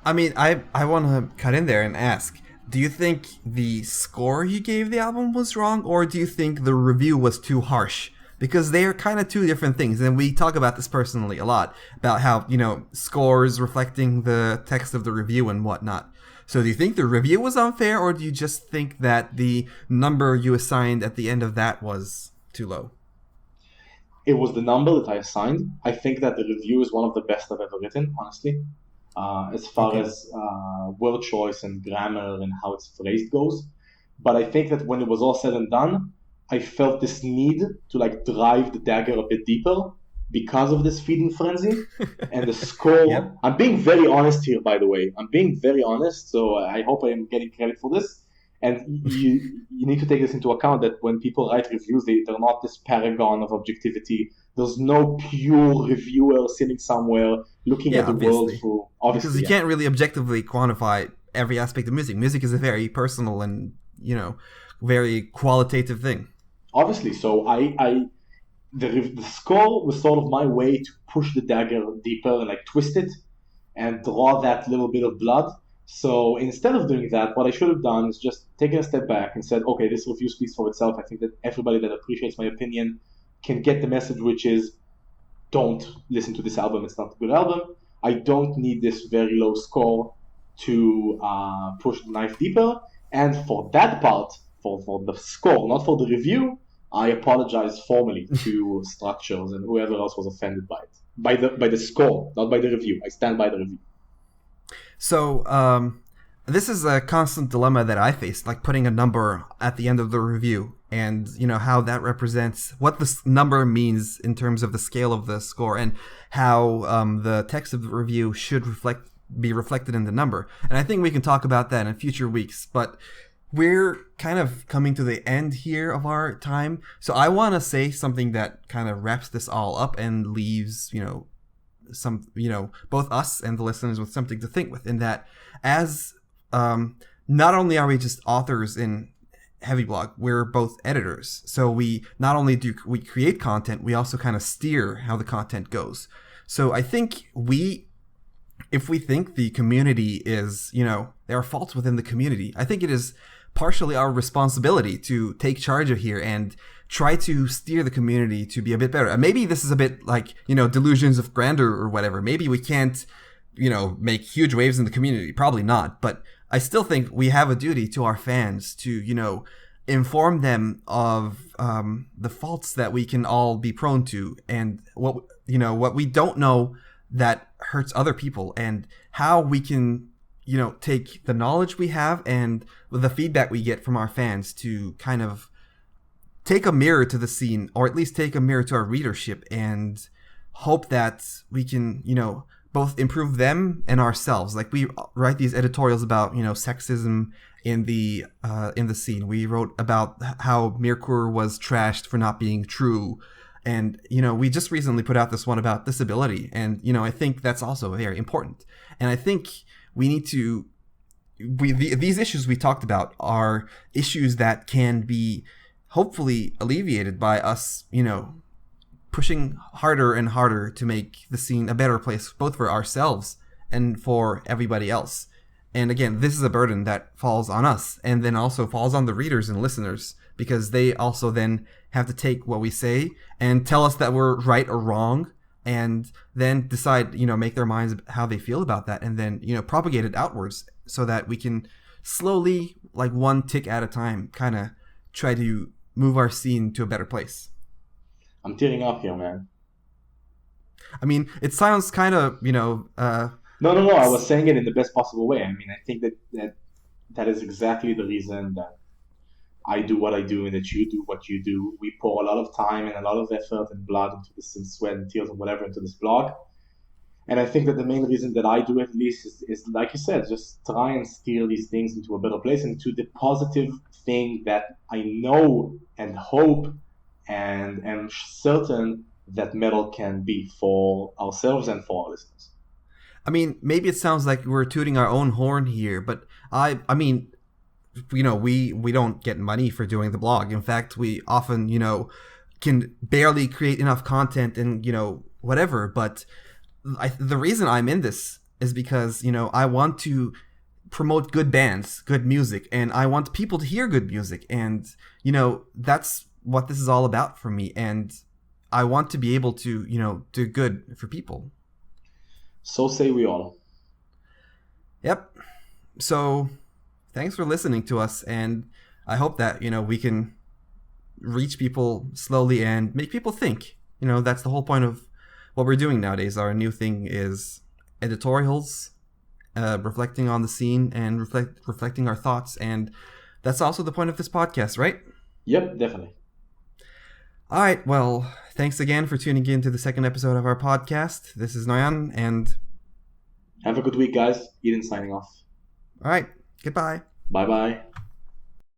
I mean, I want to cut in there and ask, do you think the score you gave the album was wrong, or do you think the review was too harsh? Because they are kind of two different things, and we talk about this personally a lot, about how, scores reflecting the text of the review and whatnot. So do you think the review was unfair, or do you just think that the number you assigned at the end of that was too low? It was the number that I assigned. I think that the review is one of the best I've ever written, honestly. As far as word choice and grammar and how it's phrased goes. But I think that when it was all said and done, I felt this need to drive the dagger a bit deeper because of this feeding frenzy. And the score, yep. I'm being very honest here, by the way. I'm being very honest, so I hope I am getting credit for this. And you need to take this into account, that when people write reviews, they're not this paragon of objectivity. There's no pure reviewer sitting somewhere looking at the world through because you can't really objectively quantify every aspect of music. Music is a very personal and, very qualitative thing. Obviously. So the score was sort of my way to push the dagger deeper and like twist it and draw that little bit of blood. So instead of doing that, what I should have done is just taken a step back and said, okay, this review speaks for itself. I think that everybody that appreciates my opinion can get the message, which is don't listen to this album. It's not a good album. I don't need this very low score to push the knife deeper. And for that part, for the score, not for the review, I apologize formally to Structures and whoever else was offended by it. By the score, not by the review. I stand by the review. So, this is a constant dilemma that I face, like putting a number at the end of the review and, how that represents what this number means in terms of the scale of the score and how the text of the review should be reflected in the number. And I think we can talk about that in future weeks, but we're kind of coming to the end here of our time. So I want to say something that kind of wraps this all up and leaves, both us and the listeners with something to think with, in that as not only are we just authors in Heavy Blog, we're both editors. So we not only do we create content, we also kind of steer how the content goes. So I think if we think the community is, there are faults within the community, I think it is partially our responsibility to take charge of here and try to steer the community to be a bit better. And maybe this is a bit like, delusions of grandeur or whatever. Maybe we can't, make huge waves in the community. Probably not. But I still think we have a duty to our fans to, inform them of the faults that we can all be prone to, and what we don't know that hurts other people, and how we can take the knowledge we have and the feedback we get from our fans to kind of take a mirror to the scene, or at least take a mirror to our readership, and hope that we can, both improve them and ourselves. Like, we write these editorials about, sexism in the scene. We wrote about how Mirkur was trashed for not being true. And, we just recently put out this one about disability. And, I think that's also very important. And I think we need to, these issues we talked about are issues that can be hopefully alleviated by us, pushing harder and harder to make the scene a better place, both for ourselves and for everybody else. And again, this is a burden that falls on us, and then also falls on the readers and listeners, because they also then have to take what we say and tell us that we're right or wrong, and then decide, make their minds how they feel about that, and then, propagate it outwards so that we can slowly, like one tick at a time, kind of try to move our scene to a better place. I'm tearing up here, man. I mean, it sounds kind of, No. I was saying it in the best possible way. I mean, I think that is exactly the reason that I do what I do and that you do what you do. We pour a lot of time and a lot of effort and blood into this, and sweat and tears and whatever into this blog. And I think that the main reason that I do, at least, is like you said, just try and steer these things into a better place, and to the positive thing that I know and hope and am certain that metal can be for ourselves and for our listeners. I mean, maybe it sounds like we're tooting our own horn here, but I mean, we don't get money for doing the blog. In fact, we often, can barely create enough content and, whatever. But the reason I'm in this is because, I want to promote good bands, good music, and I want people to hear good music. And, that's what this is all about for me. And I want to be able to, do good for people. So say we all. Yep. So thanks for listening to us, and I hope that, we can reach people slowly and make people think. That's the whole point of what we're doing nowadays. Our new thing is editorials, reflecting on the scene and reflecting our thoughts, and that's also the point of this podcast, right? Yep, definitely. All right, well, thanks again for tuning in to the second episode of our podcast. This is Noyan, and have a good week, guys. Eden signing off. All right, goodbye. Bye-bye.